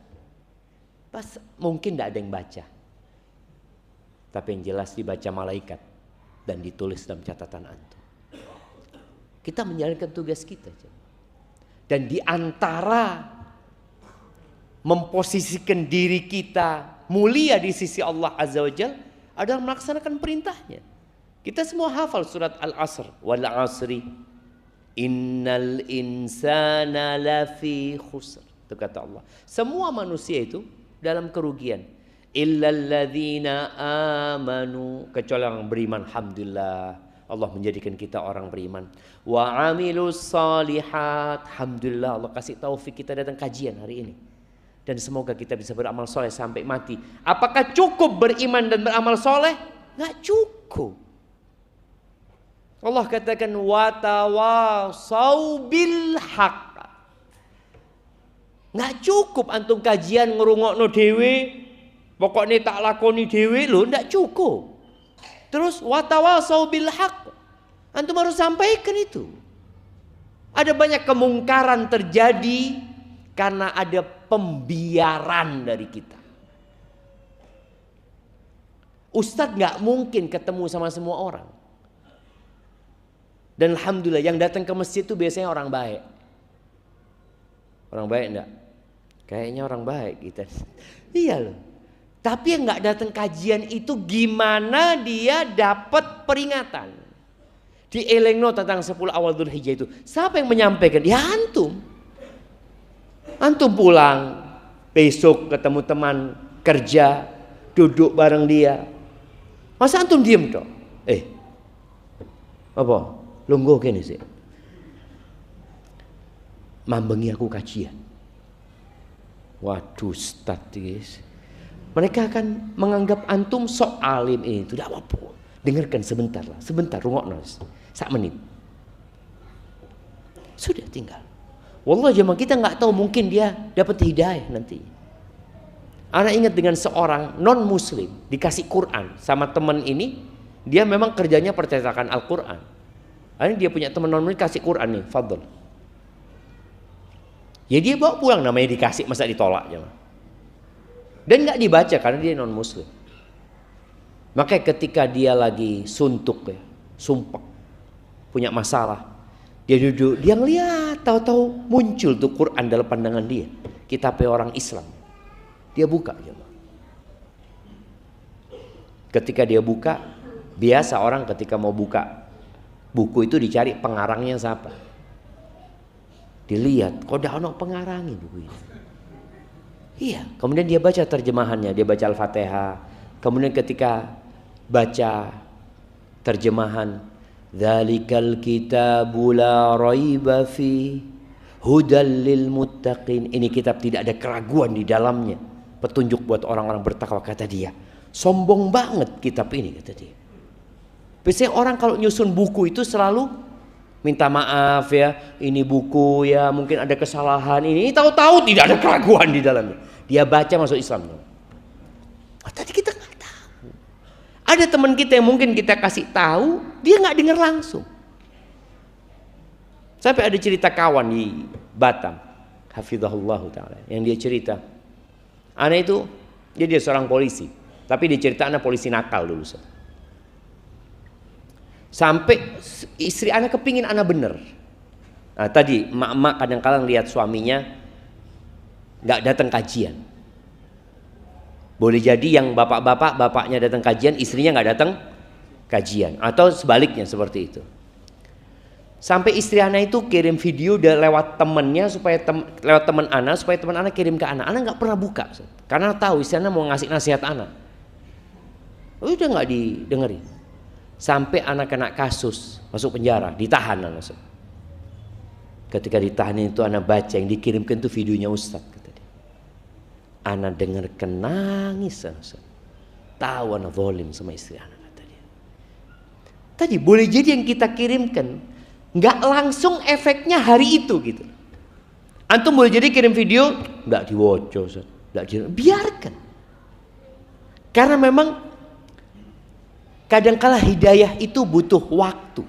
Pas mungkin tidak ada yang baca. Tapi yang jelas dibaca malaikat dan ditulis dalam catatan antum. Kita menjalankan tugas kita. Dan di antara memposisikan diri kita mulia di sisi Allah Azza wa Jalla adalah melaksanakan perintahnya. Kita semua hafal surat Al-Asr. Wal asri innal insana lafi khusr. Itu kata Allah. Semua manusia itu dalam kerugian. Illalladzina amanu. Kecuali orang beriman. Alhamdulillah. Allah menjadikan kita orang beriman. Wa amilus salihat. Alhamdulillah Allah kasih taufik kita datang kajian hari ini. Dan semoga kita bisa beramal soleh sampai mati. Apakah cukup beriman dan beramal soleh? Nggak cukup. Allah katakan watawasau bil haq. Nggak cukup antum kajian ngerungokno dhewe, pokoknya tak lakoni dhewe lho, nggak cukup. Terus watawasau bil haq. Antum harus sampaikan itu. Ada banyak kemungkaran terjadi karena ada pembiaran dari kita. Ustadz nggak mungkin ketemu sama semua orang. Dan alhamdulillah yang datang ke masjid itu biasanya orang baik. Orang baik enggak? Kayaknya orang baik kita. Iya loh. Tapi yang nggak datang kajian itu gimana dia dapat peringatan? Di Elengno tentang 10 awal Dzulhijjah itu. Siapa yang menyampaikan? Ya antum. Antum pulang besok ketemu teman kerja, duduk bareng dia. Masa antum diem toh? Apa? Lungguh kene sih. Mambengi aku kajian. Waduh, Ustaz guys. Mereka akan menganggap antum sok alim ini. Tidak apa-apa. Dengarkan sebentar lah. Sebentar, rungokno. 1 menit. Sudah tinggal. Wallah jemaah kita nggak tahu, mungkin dia dapat hidayah nanti. Anak ingat dengan seorang non muslim dikasih Quran sama teman ini. Dia memang kerjanya percetakan Al-Quran. Ini dia punya teman non muslim kasih Quran nih, fadl. Ya dia bawa pulang, namanya dikasih, masa ditolak ya. Dan nggak dibaca karena dia non muslim. Makanya ketika dia lagi suntuk ya, sumpah, punya masalah, dia duduk, dia ngeliat, tahu-tahu muncul tuh Quran dalam pandangan dia, kitabnya orang Islam. Dia buka ya. Ketika dia buka, biasa orang ketika mau buka buku itu dicari pengarangnya siapa. Dilihat, kok ada ono pengarangnya buku ini. Iya, kemudian dia baca terjemahannya, dia baca Al-Fatihah. Kemudian ketika baca terjemahan, dzalikal kitabu la raiba fi hudal lil muttaqin. Ini kitab tidak ada keraguan di dalamnya, petunjuk buat orang-orang bertakwa, kata dia. Sombong banget kitab ini, kata dia. Biasanya orang kalau nyusun buku itu selalu minta maaf ya, ini buku ya mungkin ada kesalahan ini, tahu-tahu tidak ada keraguan di dalamnya. Dia baca masuk Islam. Tadi kita nggak tahu. Ada teman kita yang mungkin kita kasih tahu, dia nggak dengar langsung. Sampai ada cerita kawan di Batam, hafizahullah taala, yang dia cerita, anak itu dia seorang polisi, tapi dia cerita anak polisi nakal dulu. Sampai istri anak kepingin anak bener. Nah, tadi emak-emak kadang-kadang lihat suaminya nggak datang kajian. Boleh jadi yang bapak-bapak, bapaknya datang kajian, istrinya nggak datang kajian, atau sebaliknya seperti itu. Sampai istri anak itu kirim video lewat temennya supaya lewat teman anak, supaya teman anak kirim ke anak. Anak nggak pernah buka, karena tahu istri anak mau ngasih nasihat anak. Udah nggak didengerin. Sampai anak kena kasus, masuk penjara, ditahan anak. Ketika ditahan itu anak baca yang dikirimkan itu videonya Ustadz, kata dia. Anak dengarkan nangis, tahu anak zalim sama istri anak, kata dia. Tadi boleh jadi yang kita kirimkan nggak langsung efeknya hari itu gitu. Antum boleh jadi kirim video nggak diwoco, biarkan. Karena memang kadang-kala hidayah itu butuh waktu.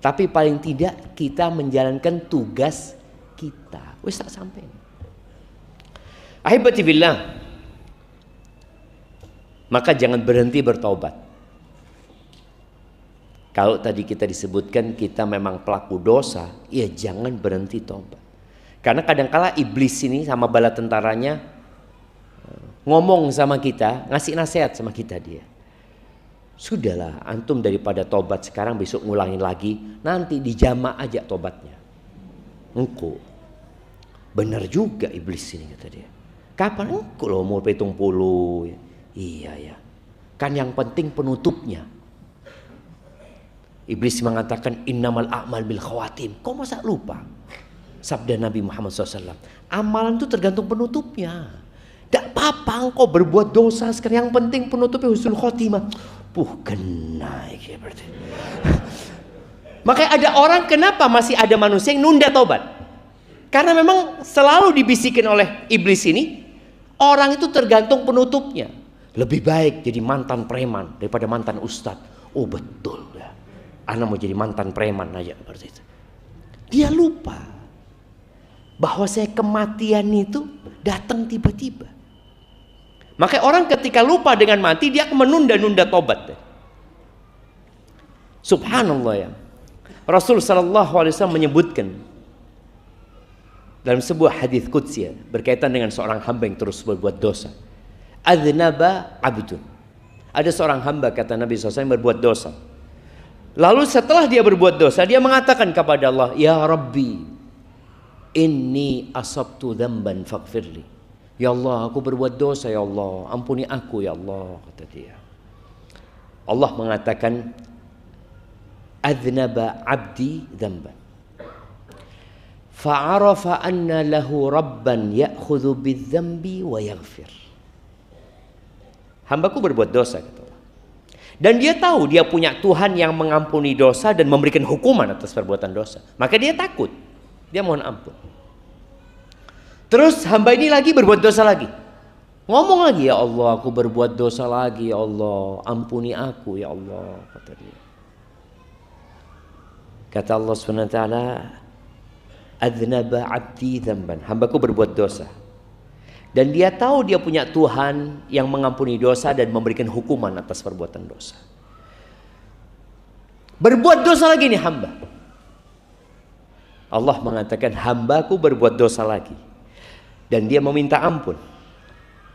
Tapi paling tidak kita menjalankan tugas kita. Wis tak sampai. Ahibati billah. Maka jangan berhenti bertobat. Kalau tadi kita disebutkan kita memang pelaku dosa, ya jangan berhenti tobat. Karena kadang-kala iblis ini sama bala tentaranya ngomong sama kita, ngasih nasihat sama kita dia. Sudahlah, antum daripada tobat sekarang besok ngulangin lagi, nanti dijama aja tobatnya. Engko. Benar juga iblis ini, kata dia. Kapan engko lo mau petung puluh? Iya ya. Kan yang penting penutupnya. Iblis mengatakan innamal a'mal bil khawatim. Kok masa lupa? Sabda Nabi Muhammad SAW. Amalan itu tergantung penutupnya. Tidak apa-apa engkau berbuat dosa sekarang, yang penting penutupnya husnul khotimah. Kena iki berarti. Makanya ada orang, kenapa masih ada manusia yang nunda tobat? Karena memang selalu dibisikin oleh iblis ini, orang itu tergantung penutupnya. Lebih baik jadi mantan preman daripada mantan ustadz. Oh betul ya, ana mau jadi mantan preman aja seperti itu. Dia lupa bahwa kematian itu datang tiba-tiba. Makanya orang ketika lupa dengan mati, dia akan menunda-nunda tobat. Subhanallah ya. Rasul sallallahu alaihi wasallam menyebutkan dalam sebuah hadis qudsi berkaitan dengan seorang hamba yang terus berbuat dosa. Adznaba abdun. Ada seorang hamba, kata Nabi SAW, yang berbuat dosa. Lalu setelah dia berbuat dosa, dia mengatakan kepada Allah, Ya Rabbi, inni asabtu dzamban faghfirli. Ya Allah, aku berbuat dosa, ya Allah, ampuni aku ya Allah, kata dia. Allah mengatakan, Adznaba abdi dzamban fa'arafa anna lahu rabban ya'khudhu bidzambi wa yaghfir. Hambaku berbuat dosa, kata Allah. Dan dia tahu dia punya Tuhan yang mengampuni dosa dan memberikan hukuman atas perbuatan dosa. Maka dia takut. Dia mohon ampun. Terus hamba ini lagi berbuat dosa lagi. Ngomong lagi, ya Allah, aku berbuat dosa lagi, ya Allah, ampuni aku, ya Allah, kata dia. Kata Allah SWT, Adznaba abdi dzamban. Hambaku berbuat dosa. Dan dia tahu dia punya Tuhan yang mengampuni dosa dan memberikan hukuman atas perbuatan dosa. Berbuat dosa lagi nih hamba. Allah mengatakan, hambaku berbuat dosa lagi. Dan dia meminta ampun.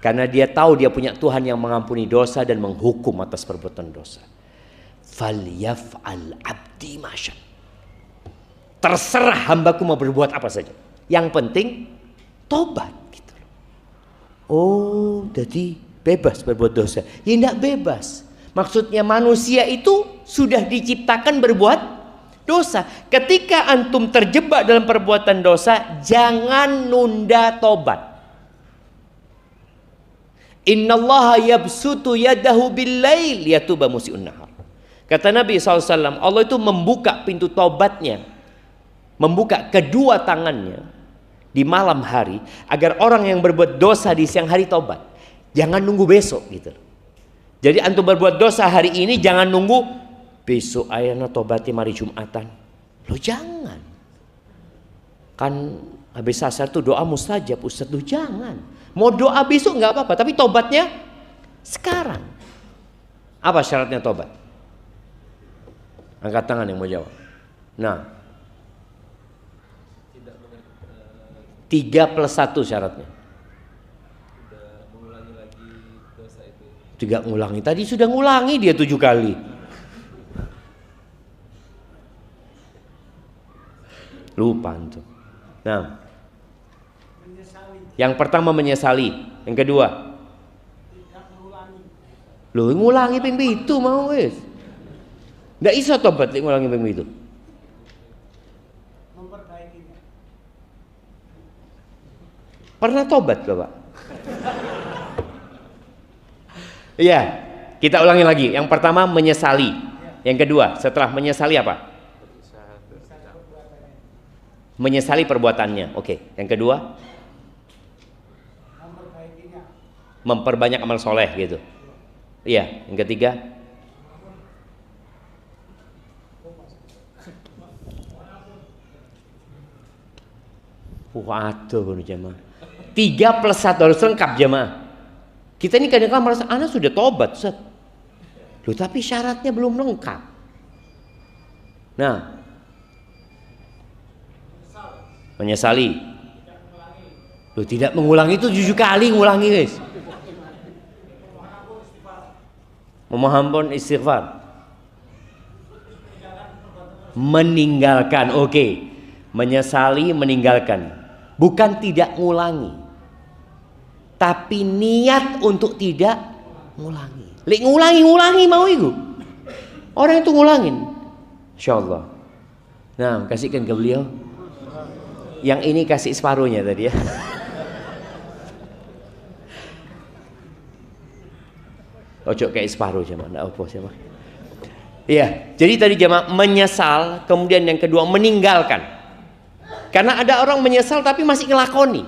Karena dia tahu dia punya Tuhan yang mengampuni dosa dan menghukum atas perbuatan dosa. Falyaf'al abdi masya. Terserah hambaku mau berbuat apa saja. Yang penting tobat. Oh, jadi bebas berbuat dosa. Ya tidak bebas. Maksudnya manusia itu sudah diciptakan berbuat dosa. Ketika antum terjebak dalam perbuatan dosa, jangan nunda tobat. Innallaha yabsutu yadahu bil-lail yatuba musii'un nahar. Kata Nabi SAW, Allah itu membuka pintu tobatnya, membuka kedua tangannya di malam hari agar orang yang berbuat dosa di siang hari tobat. Jangan nunggu besok gitu. Jadi antum berbuat dosa hari ini, jangan nunggu besok ayana tobati mari Jumatan. Lo jangan. Kan habis asar tuh doa mustajab, Ustaz. Lo jangan. Mau doa besok nggak apa-apa, tapi tobatnya sekarang. Apa syaratnya tobat? Angkat tangan yang mau jawab. Nah, 3+1 syaratnya. Tidak mengulangi lagi dosa itu. Tidak ngulangi. Tadi sudah ngulangi dia 7 kali. Lupa antum. Nah, yang pertama menyesali. Yang kedua, tidak mengulangi. Loh, ngulangi ping itu mau wis. Ndak iso tobat ngulangi ping itu. Pernah tobat Bapak? Iya, kita ulangi lagi. Yang pertama menyesali. Yang kedua, setelah menyesali apa? Menyesali perbuatannya. Oke. Yang kedua, memperbanyak amal soleh gitu. Iya. Yang ketiga, waduh jemaah. 3+1 harus lengkap jemaah. Kita ini kadang-kadang merasa anak sudah tobat, Ustaz. Loh, tapi syaratnya belum lengkap. Nah, menyesali. Loh, tidak mengulangi itu 7 kali ngulangi guys. Memohon ampun, istighfar. Meninggalkan, oke. Menyesali, meninggalkan. Bukan tidak ngulangi, tapi niat untuk tidak ngulangi. Lek ngulangi mau itu. Orang itu ngulangin. Insyaallah. Nah, kasihkan ke beliau. Yang ini kasih separuhnya tadi ya. Ojo kayak separuh jemaah, ndak apa jemaah. Iya, jadi tadi jemaah menyesal, kemudian yang kedua meninggalkan. Karena ada orang menyesal tapi masih ngelakoni.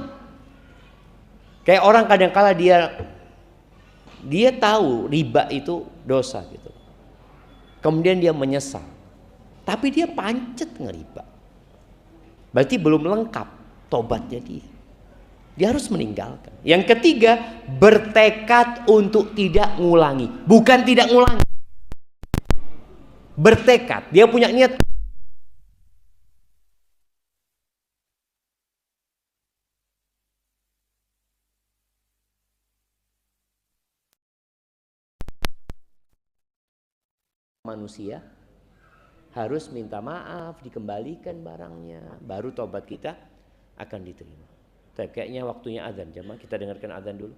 Kayak orang kadang-kala dia tahu riba itu dosa gitu. Kemudian dia menyesal. Tapi dia pancet ngeriba. Berarti belum lengkap tobatnya dia. Dia harus meninggalkan. Yang ketiga, bertekad untuk tidak ngulangi. Bukan tidak ngulangi. Bertekad. Dia punya niat. Manusia harus minta maaf, dikembalikan barangnya, baru tobat kita akan diterima. Tapi kayaknya waktunya azan, jemaah, kita dengarkan azan dulu.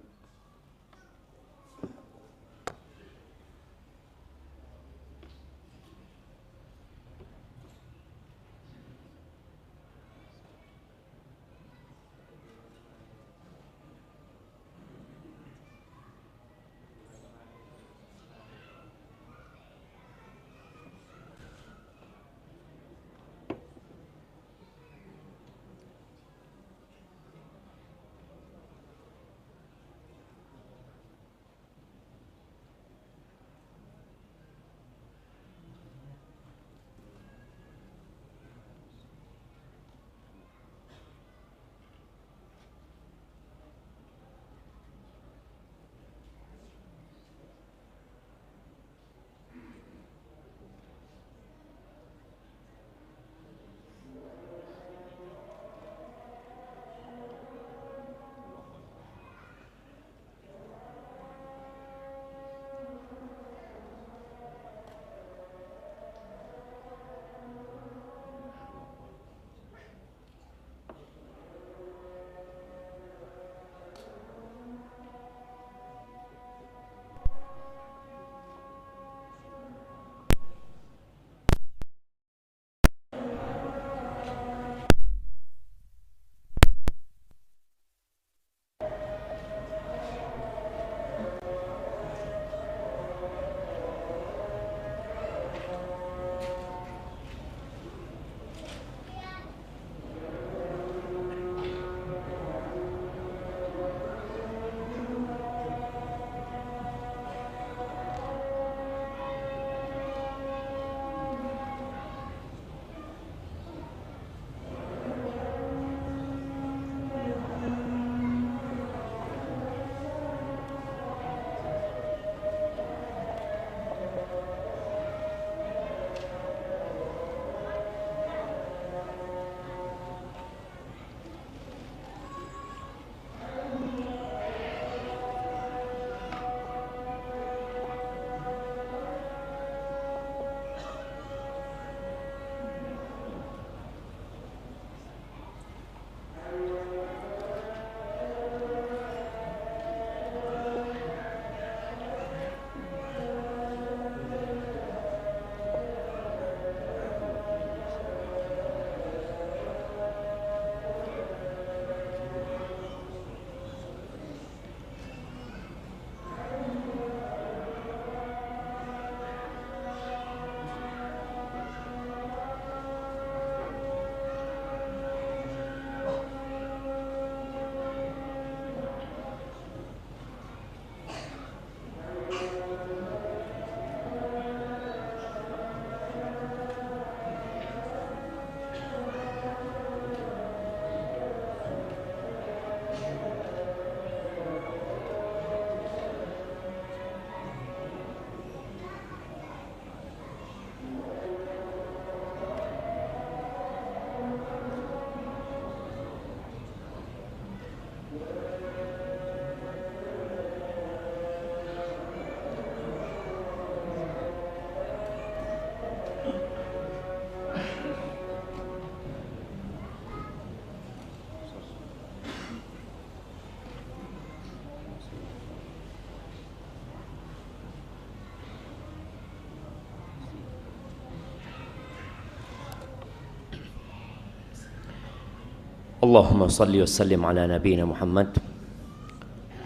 Allahumma salli wa sallim ala nabiyina Muhammad.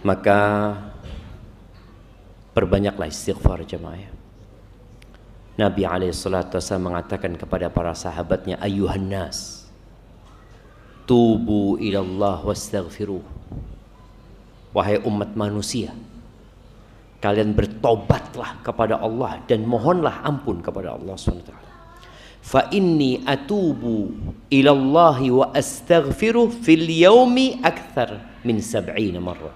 Maka Perbanyaklah istighfar jemaah. Nabi alaihissalatu wassalam mengatakan kepada para sahabatnya, ayuhan nas, tubu ilallah wastaghfiruh. Wahai umat manusia, kalian bertobatlah kepada Allah dan mohonlah ampun kepada Allah SWT. Fa inni atubu ilallahi wa astaghfiruh fil yaumi akthar min 70 marrah.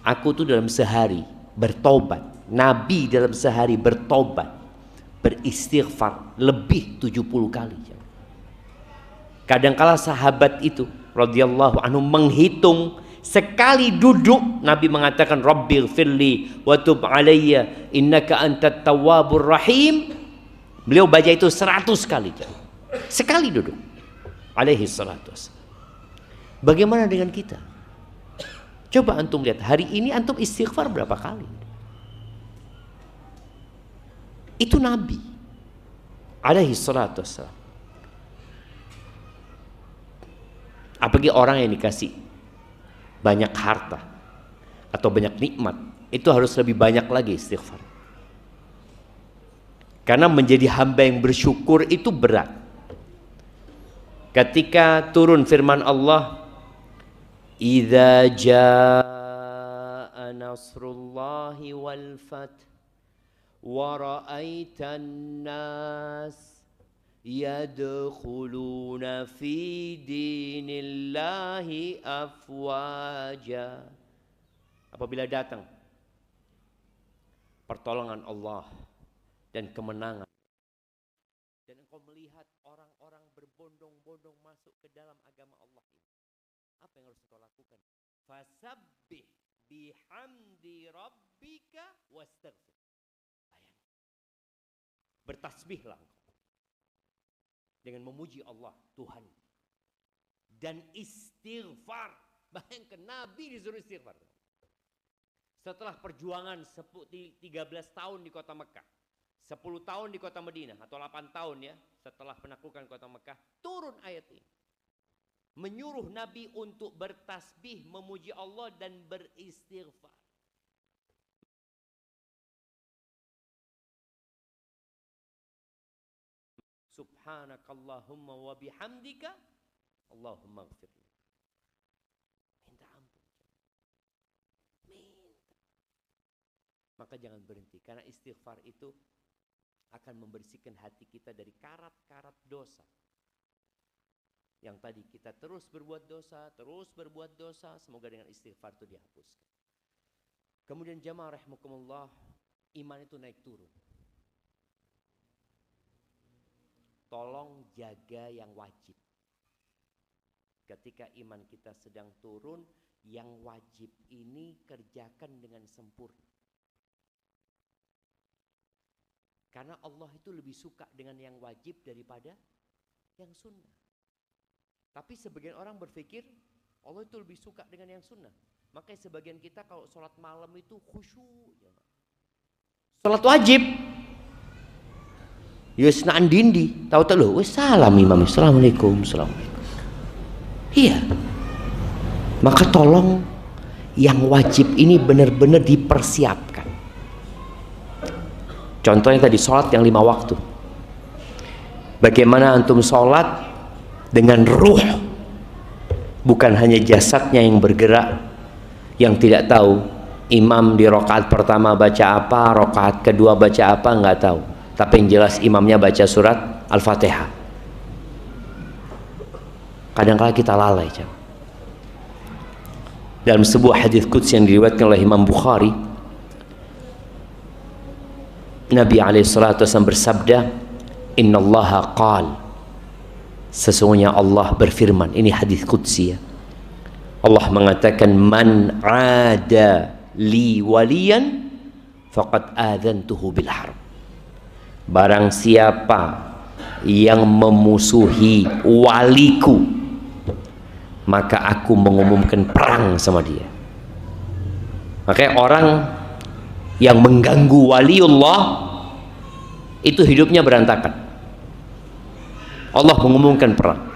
Aku tuh dalam sehari bertobat, Nabi dalam sehari bertobat, beristighfar lebih 70 kali. Kadangkala sahabat itu radhiyallahu anhu menghitung, sekali duduk Nabi mengatakan Rabbighfirli wa tub alayya innaka antat tawwabur rahim. Beliau baca itu 100 kali sekali duduk alaihi salatu wassalam. Bagaimana dengan kita? Coba antum lihat, hari ini antum istighfar berapa kali? Itu Nabi alaihi salatu wassalam. Apalagi orang yang dikasih banyak harta atau banyak nikmat, itu harus lebih banyak lagi istighfar. Karena menjadi hamba yang bersyukur itu berat. Ketika turun firman Allah, idza jaa nasrullahi wal fath wa ra'aitan nas yadkhuluna fi dinillahi afwaja. Apabila datang pertolongan Allah dan kemenangan, dan engkau melihat orang-orang berbondong-bondong masuk ke dalam agama Allah ini, apa yang harus engkau lakukan? Fasabbih bihamdi rabbika wastaghfir. Bertasbihlah engkau dengan memuji Allah Tuhan dan istighfar. Bayangkan Nabi disuruh istighfar setelah perjuangan 13 tahun di kota Mekah, 10 tahun di kota Madinah, atau 8 tahun ya setelah penaklukan kota Mekah, turun ayat ini menyuruh Nabi untuk bertasbih, memuji Allah dan beristighfar. Subhanakallahumma wa bihamdika Allahumma ighfirli. Minta ampun. Minta. Maka jangan berhenti, karena istighfar itu akan membersihkan hati kita dari karat-karat dosa. Yang tadi kita terus berbuat dosa, semoga dengan istighfar itu dihapuskan. Kemudian jamaah rahimakumullah, iman itu naik turun. Tolong jaga yang wajib. Ketika iman kita sedang turun, yang wajib ini kerjakan dengan sempurna. Karena Allah itu lebih suka dengan yang wajib daripada yang sunnah. Tapi sebagian orang berpikir Allah itu lebih suka dengan yang sunnah. Makanya sebagian kita kalau sholat malam itu khusyuk. Sholat wajib. Yusna andindi, tahu lo, salam imam, assalamualaikum, assalamualaikum. Iya. Maka tolong yang wajib ini benar-benar dipersiapkan. Contohnya tadi sholat yang 5 waktu. Bagaimana antum sholat dengan ruh, bukan hanya jasadnya yang bergerak, yang tidak tahu imam di rakaat pertama baca apa, rakaat kedua baca apa, nggak tahu. Tapi yang jelas imamnya baca surat Al-Fatihah. Kadang-kadang kita lalai. Dalam sebuah hadis qudsi yang diriwayatkan oleh Imam Bukhari, Nabi SAW bersabda, Innallaha qal, sesungguhnya Allah berfirman. Ini hadis qudsi ya. Allah mengatakan, man ada li waliyan faqad adzantuhu bil harb. Barang siapa yang memusuhi waliku, maka aku mengumumkan perang sama dia. Makanya orang yang mengganggu waliullah itu hidupnya berantakan. Allah mengumumkan perang.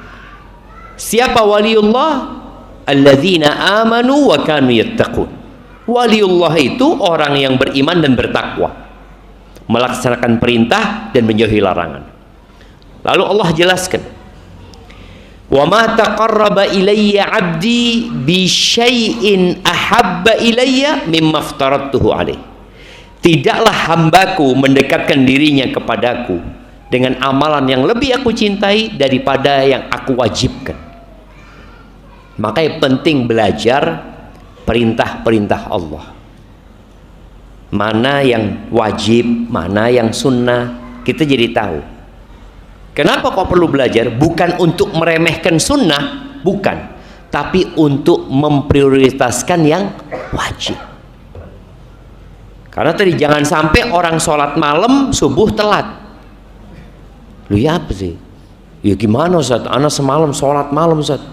Siapa waliullah? Alladzina amanu wa kanu yattaqun. Waliullah itu orang yang beriman dan bertakwa, melaksanakan perintah dan menjauhi larangan. Lalu Allah jelaskan, wa ma taqarraba ilayya 'abdi bi syai'in ahabba ilayya mimma aftaradtuhu alaih. Tidaklah hambaku mendekatkan dirinya kepadaku dengan amalan yang lebih aku cintai daripada yang aku wajibkan. Makanya penting belajar perintah-perintah Allah, mana yang wajib, mana yang sunnah, kita jadi tahu. Kenapa kok perlu belajar? Bukan untuk meremehkan sunnah, bukan, tapi untuk memprioritaskan yang wajib. Karena tadi jangan sampai orang sholat malam subuh telat. Lu ya apa sih? Ya gimana Ustaz? Anak semalam sholat malam Ustaz,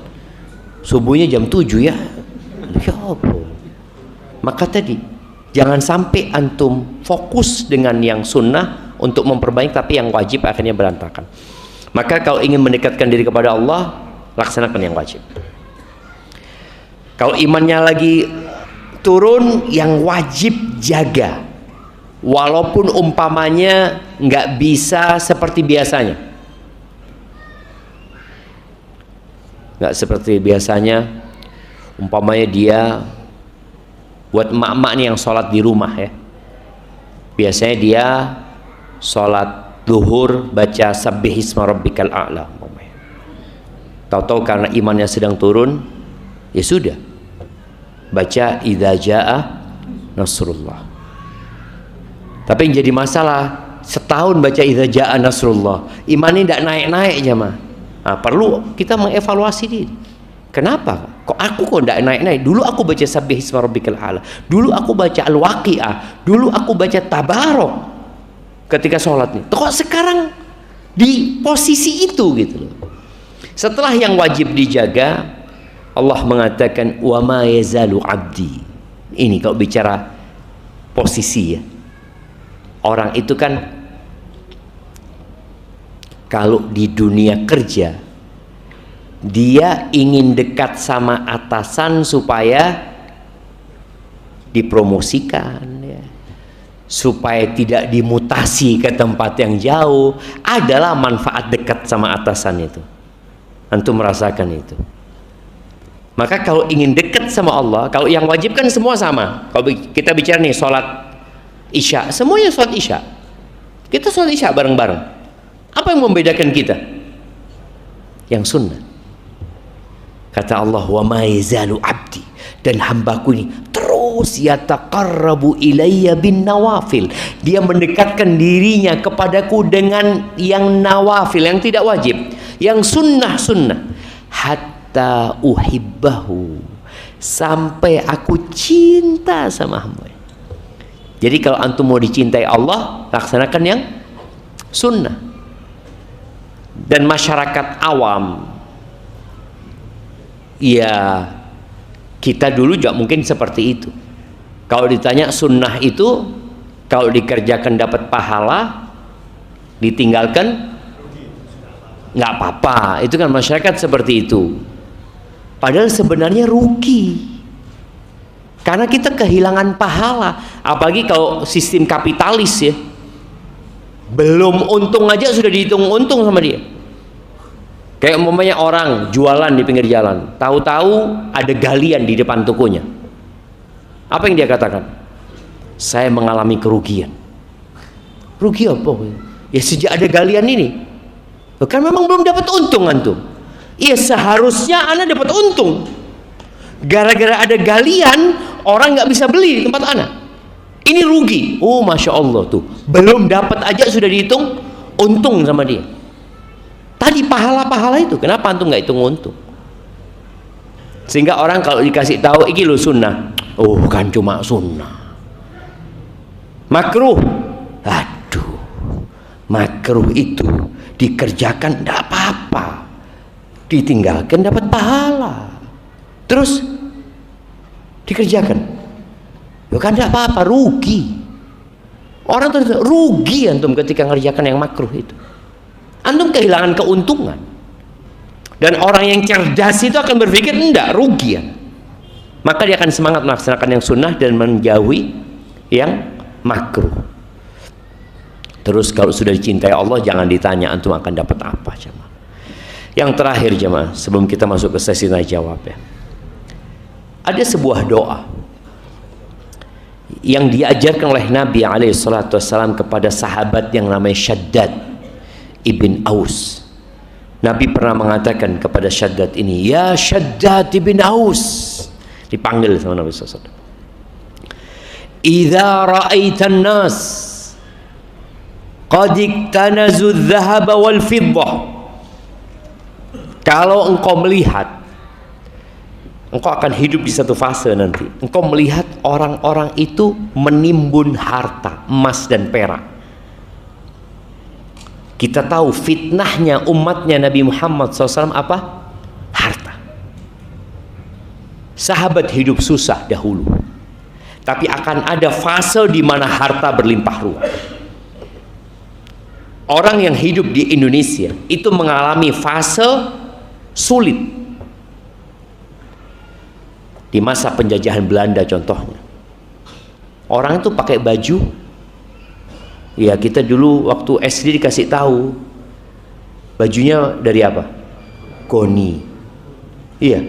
subuhnya jam 7 ya. Ya apa? Maka tadi jangan sampai antum fokus dengan yang sunnah untuk memperbaiki, tapi yang wajib akhirnya berantakan. Maka kalau ingin mendekatkan diri kepada Allah, laksanakan yang wajib. Kalau imannya lagi turun, yang wajib jaga, walaupun umpamanya nggak bisa seperti biasanya, nggak seperti biasanya. Umpamanya dia, buat emak-emak nih yang sholat di rumah ya, biasanya dia sholat duhur baca sabbihisma rabbikal a'la, tahu-tahu karena imannya sedang turun, ya sudah baca idza jaa nasrullah. Tapi yang jadi masalah, setahun baca idza jaa nasrullah, imannya tidak naik-naik jemaah. Nah, perlu kita mengevaluasi diri. Kenapa? Kok aku tidak naik-naik? Dulu aku baca sabbihisma rabbikal a'la, dulu aku baca al-waqi'ah, dulu aku baca tabarok ketika sholat nih. Kok sekarang di posisi itu gitu loh. Setelah yang wajib dijaga, Allah mengatakan wa ma yazalu abdi. Ini kalau bicara posisi ya. Orang itu kan kalau di dunia kerja dia ingin dekat sama atasan supaya dipromosikan ya, supaya tidak dimutasi ke tempat yang jauh. Adalah manfaat dekat sama atasan itu. Antum merasakan itu. Maka kalau ingin dekat sama Allah, kalau yang wajib kan semua sama. Kalau kita bicara nih sholat isya, semuanya sholat isya, kita sholat isya bareng-bareng. Apa yang membedakan kita? Yang sunnah. Kata Allah, wa ma yazalu abdi, dan hambaku ini terus yataqarrabu ilayya bin nawafil, dia mendekatkan dirinya kepadaku dengan yang nawafil, yang tidak wajib, yang sunnah-sunnah, hatta uhibbahu, sampai aku cinta sama hamba. Jadi kalau antum mau dicintai Allah, laksanakan yang sunnah. Dan masyarakat awam, ya kita dulu juga mungkin seperti itu. Kalau ditanya sunnah itu, kalau dikerjakan dapat pahala, ditinggalkan nggak apa-apa. Itu kan masyarakat seperti itu. Padahal sebenarnya rugi, karena kita kehilangan pahala. Apalagi kalau sistem kapitalis ya, belum untung aja sudah dihitung untung sama dia. Kayak umpamanya orang jualan di pinggir jalan, tahu-tahu ada galian di depan tokonya. Apa yang dia katakan? Saya mengalami kerugian. Rugi apa? Ya sejak ada galian ini. Kan memang belum dapat untung antum. Iya, seharusnya Anda dapat untung. Gara-gara ada galian, orang nggak bisa beli di tempat Anda. Ini rugi. Oh, masya Allah tuh. Belum dapat aja sudah dihitung untung sama dia. Tadi pahala-pahala itu, kenapa antum nggak hitung untung? Sehingga orang kalau dikasih tahu iki lo sunnah, oh kan cuma sunnah. Makruh, aduh, makruh itu dikerjakan tidak apa-apa, ditinggalkan dapat pahala, terus dikerjakan, ya kan tidak apa-apa, rugi. Orang terus rugi antum ketika mengerjakan yang makruh itu. Antum kehilangan keuntungan. Dan orang yang cerdas itu akan berpikir enggak, rugi ya. maka dia akan semangat melaksanakan yang sunnah dan menjauhi yang makruh. Terus kalau sudah dicintai Allah, jangan ditanya antum akan dapat apa, jemaah. Yang terakhir jemaah, sebelum kita masuk ke sesi tanya jawab ya, ada sebuah doa yang diajarkan oleh Nabi SAW kepada sahabat yang namanya Shaddad ibn Aus. Nabi pernah mengatakan kepada Shaddad ini, ya Shaddad ibn Aus, dipanggil sama Nabi SAW, idza ra'aitan nas qad iktanazu adh-dhahaba wal fiddah, kalau engkau melihat, engkau akan hidup di satu fase nanti, engkau melihat orang-orang itu menimbun harta emas dan perak. Kita tahu fitnahnya umatnya Nabi Muhammad SAW apa? Harta. Sahabat hidup susah dahulu, tapi akan ada fase di mana harta berlimpah ruah. Orang yang hidup di Indonesia itu mengalami fase sulit di masa penjajahan Belanda contohnya. Orang itu pakai baju, ya kita dulu waktu SD dikasih tahu bajunya dari apa? Goni. Iya,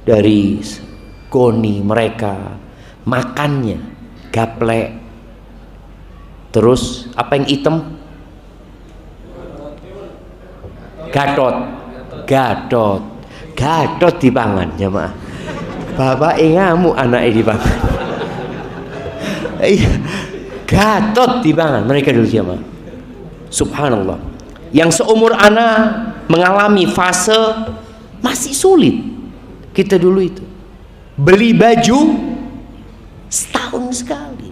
dari goni mereka. Makannya gaplek. Terus apa yang hitam? Gatot. Gatot dipangan jemaah. Bapak ngamuk anaknya dipangan. Iya, gatot dipangan mereka dulu jemaah. Subhanallah. Yang seumur anak mengalami fase masih sulit. Kita dulu itu beli baju setahun sekali.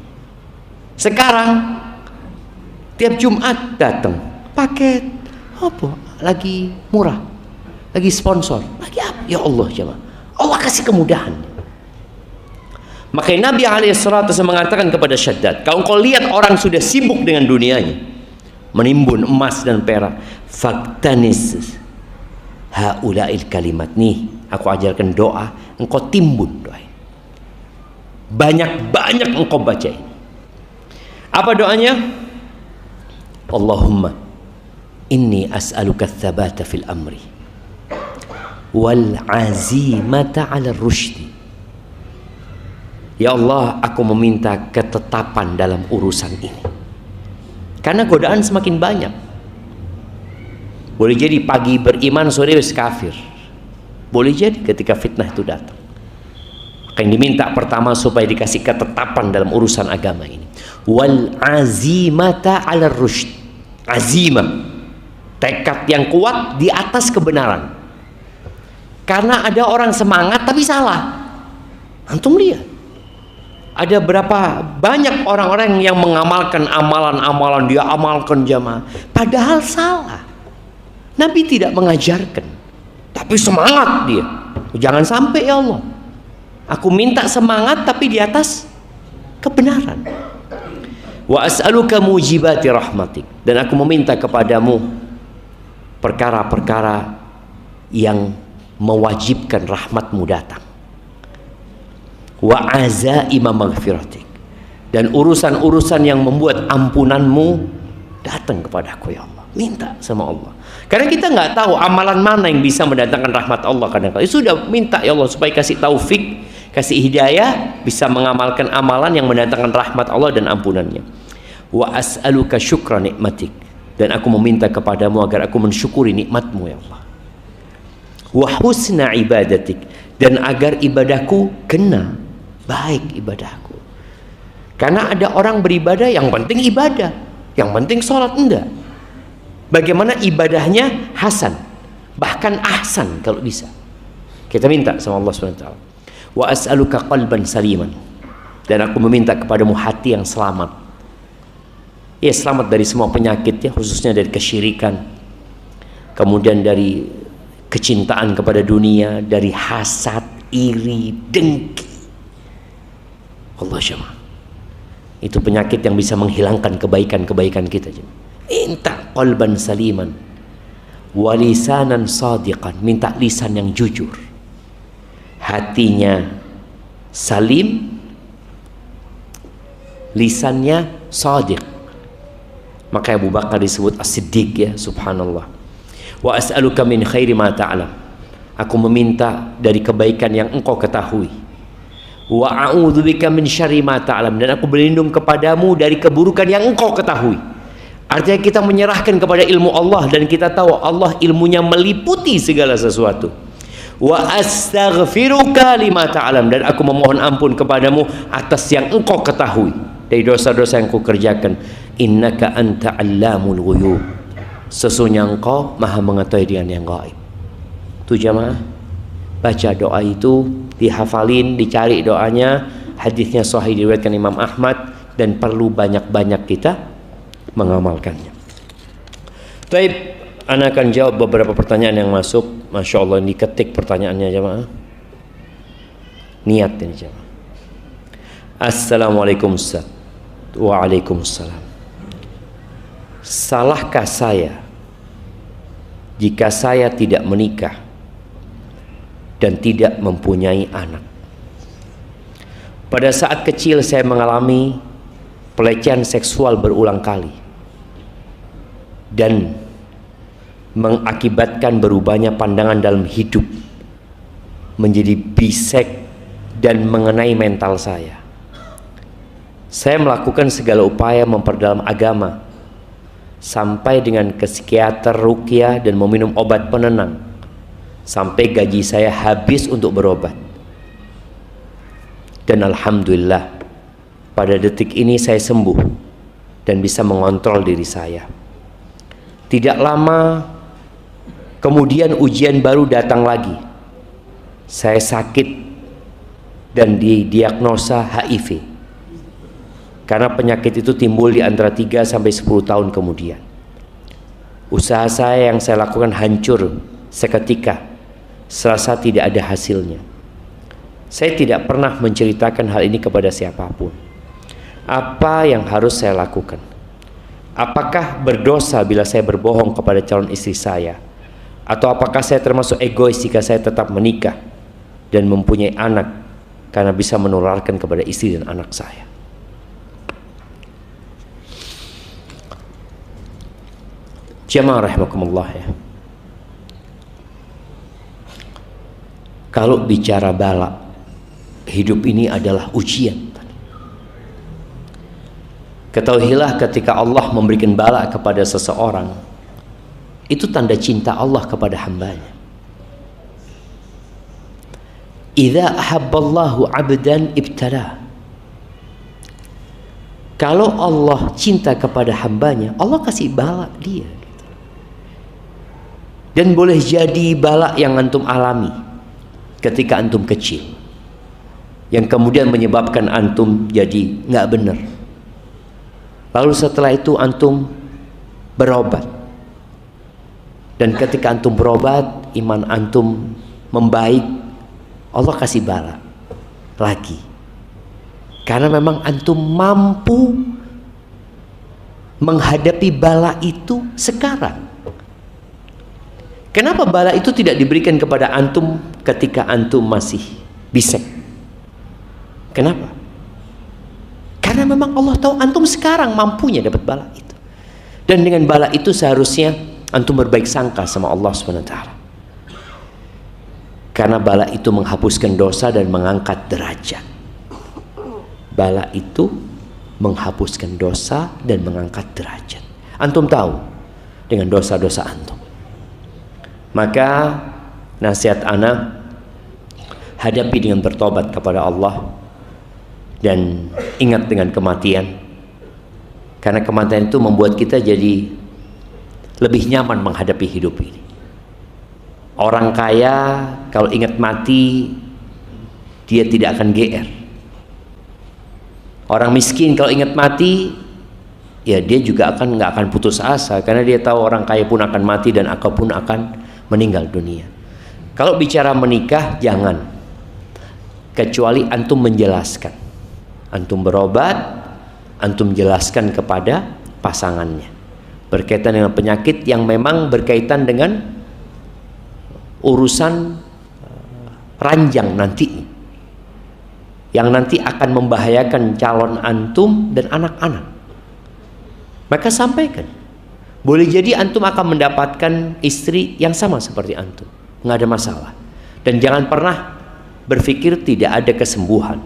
Sekarang tiap Jumat datang paket apa? Lagi murah, lagi sponsor, lagi apa? Ya Allah jemaah, Allah kasih kemudahan. Makanya Nabi SAW mengatakan kepada Shaddad, kalau kau lihat orang sudah sibuk dengan dunianya, menimbun emas dan perak, faktanis haulail kalimat, nih aku ajarkan doa, engkau timbun doa, banyak-banyak engkau baca ini. Apa doanya? Allahumma inni as'aluka tsabata fil amri wal azimata 'ala rusydi. Ya Allah, aku meminta ketetapan dalam urusan ini. Karena godaan semakin banyak. Boleh jadi pagi beriman, sore kafir. Boleh jadi ketika fitnah itu datang. Yang diminta pertama supaya dikasih ketetapan dalam urusan agama ini. Wal azimata 'ala rusyd. Azimah, tekad yang kuat di atas kebenaran. Karena ada orang semangat tapi salah. Antum lihat, ada berapa banyak orang-orang yang mengamalkan amalan-amalan, dia amalkan jamaah, padahal salah. Nabi tidak mengajarkan, tapi semangat dia. Jangan sampai ya Allah, aku minta semangat tapi di atas kebenaran. Wa as'aluka mujibati rahmatik, dan aku meminta kepadamu perkara-perkara yang mewajibkan rahmatmu datang. Wa azaima maghfiratik, dan urusan-urusan yang membuat ampunanmu datang kepadaku ya Allah. Minta sama Allah, karena kita nggak tahu amalan mana yang bisa mendatangkan rahmat Allah. Kadang-kadang sudah minta ya Allah supaya kasih taufik, kasih hidayah, bisa mengamalkan amalan yang mendatangkan rahmat Allah dan ampunannya. Wa as'aluka syukra nikmatik, dan aku meminta kepadamu agar aku mensyukuri nikmatmu ya Allah. Wa husna ibadatik, dan agar ibadahku kena baik ibadahku. Karena ada orang beribadah yang penting ibadah, yang penting sholat, enggak. Bagaimana ibadahnya hasan, bahkan ahsan kalau bisa. Kita minta sama Allah SWT. Wa as'aluka qalban saliman, dan aku meminta kepadamu hati yang selamat. Ya, selamat dari semua penyakit ya, khususnya dari kesyirikan, kemudian dari kecintaan kepada dunia, dari hasad, iri, dengki. Allah jemaah, itu penyakit yang bisa menghilangkan kebaikan-kebaikan kita jemaah. Minta qalban saliman, walisanan sadiqan, minta lisan yang jujur, hatinya salim, lisannya shadiq. Maka Abu Bakar disebut as-siddiq ya, subhanallah. Wa as'aluka min khairi ma ta'lam. Aku meminta dari kebaikan yang engkau ketahui. Wa a'udzubika min syarri ma ta'lam, dan aku berlindung kepadamu dari keburukan yang engkau ketahui. Artinya kita menyerahkan kepada ilmu Allah, dan kita tahu Allah ilmunya meliputi segala sesuatu. Wa astaghfiruka lima ta'lam, dan aku memohon ampun kepadamu atas yang engkau ketahui dari dosa-dosa yang kukerjakan. Innaka anta allamul ghuyub, sesungguhnya engkau maha mengetahui dengan yang gaib. Tuh jamaah, baca doa itu, dihafalin, dicari doanya. Hadisnya sahih, diriwayatkan Imam Ahmad, dan perlu banyak-banyak kita mengamalkannya. Baik, ana akan jawab beberapa pertanyaan yang masuk. Masya Allah, ini ketik pertanyaannya jamaah. Niat ini jamaah. Assalamualaikum Ustaz. Waalaikumsalam. Salahkah saya jika saya tidak menikah dan tidak mempunyai anak? Pada saat kecil saya mengalami pelecehan seksual berulang kali dan mengakibatkan berubahnya pandangan dalam hidup menjadi bisek dan mengenai mental saya. Saya melakukan segala upaya memperdalam agama, sampai dengan ke psikiater, ruqyah, dan meminum obat penenang, sampai gaji saya habis untuk berobat. Dan alhamdulillah, pada detik ini saya sembuh dan bisa mengontrol diri saya. Tidak lama kemudian ujian baru datang lagi. Saya sakit dan didiagnosa HIV. Karena penyakit itu timbul di antara 3 sampai 10 tahun kemudian. Usaha saya yang saya lakukan hancur seketika, serasa tidak ada hasilnya. Saya tidak pernah menceritakan hal ini kepada siapapun. Apa yang harus saya lakukan? Apakah berdosa bila saya berbohong kepada calon istri saya? Atau apakah saya termasuk egois jika saya tetap menikah dan mempunyai anak karena bisa menularkan kepada istri dan anak saya? Jamaah rahimakumullah ya. Kalau bicara bala, hidup ini adalah ujian. Ketahuilah ketika Allah memberikan bala kepada seseorang, itu tanda cinta Allah kepada hambanya. Idza ahabballahu 'abdan ibtala. Kalau Allah cinta kepada hambanya, Allah kasih bala dia. Dan boleh jadi bala yang antum alami ketika antum kecil, yang kemudian menyebabkan antum jadi nggak benar. Lalu setelah itu antum berobat, dan ketika antum berobat, iman antum membaik, Allah kasih bala lagi. Karena memang antum mampu menghadapi bala itu sekarang. Kenapa bala itu tidak diberikan kepada antum ketika antum masih bisek? Kenapa? Karena memang Allah tahu antum sekarang mampunya dapat bala itu. Dan dengan bala itu seharusnya antum berbaik sangka sama Allah SWT. Karena bala itu menghapuskan dosa dan mengangkat derajat. Bala itu menghapuskan dosa dan mengangkat derajat. Antum tahu dengan dosa-dosa antum. Maka nasihat ana, hadapi dengan bertobat kepada Allah dan ingat dengan kematian. Karena kematian itu membuat kita jadi lebih nyaman menghadapi hidup ini. Orang kaya kalau ingat mati, dia tidak akan GR. Orang miskin kalau ingat mati, ya dia juga nggak akan putus asa, karena dia tahu orang kaya pun akan mati dan aku pun akan meninggal dunia. Kalau bicara menikah, jangan, kecuali antum menjelaskan, antum berobat, antum jelaskan kepada pasangannya berkaitan dengan penyakit yang memang berkaitan dengan urusan ranjang nanti. yang nanti akan membahayakan calon antum dan anak-anak, maka sampaikan. Boleh jadi antum akan mendapatkan istri yang sama seperti antum, nggak ada masalah. Dan jangan pernah berpikir tidak ada kesembuhan.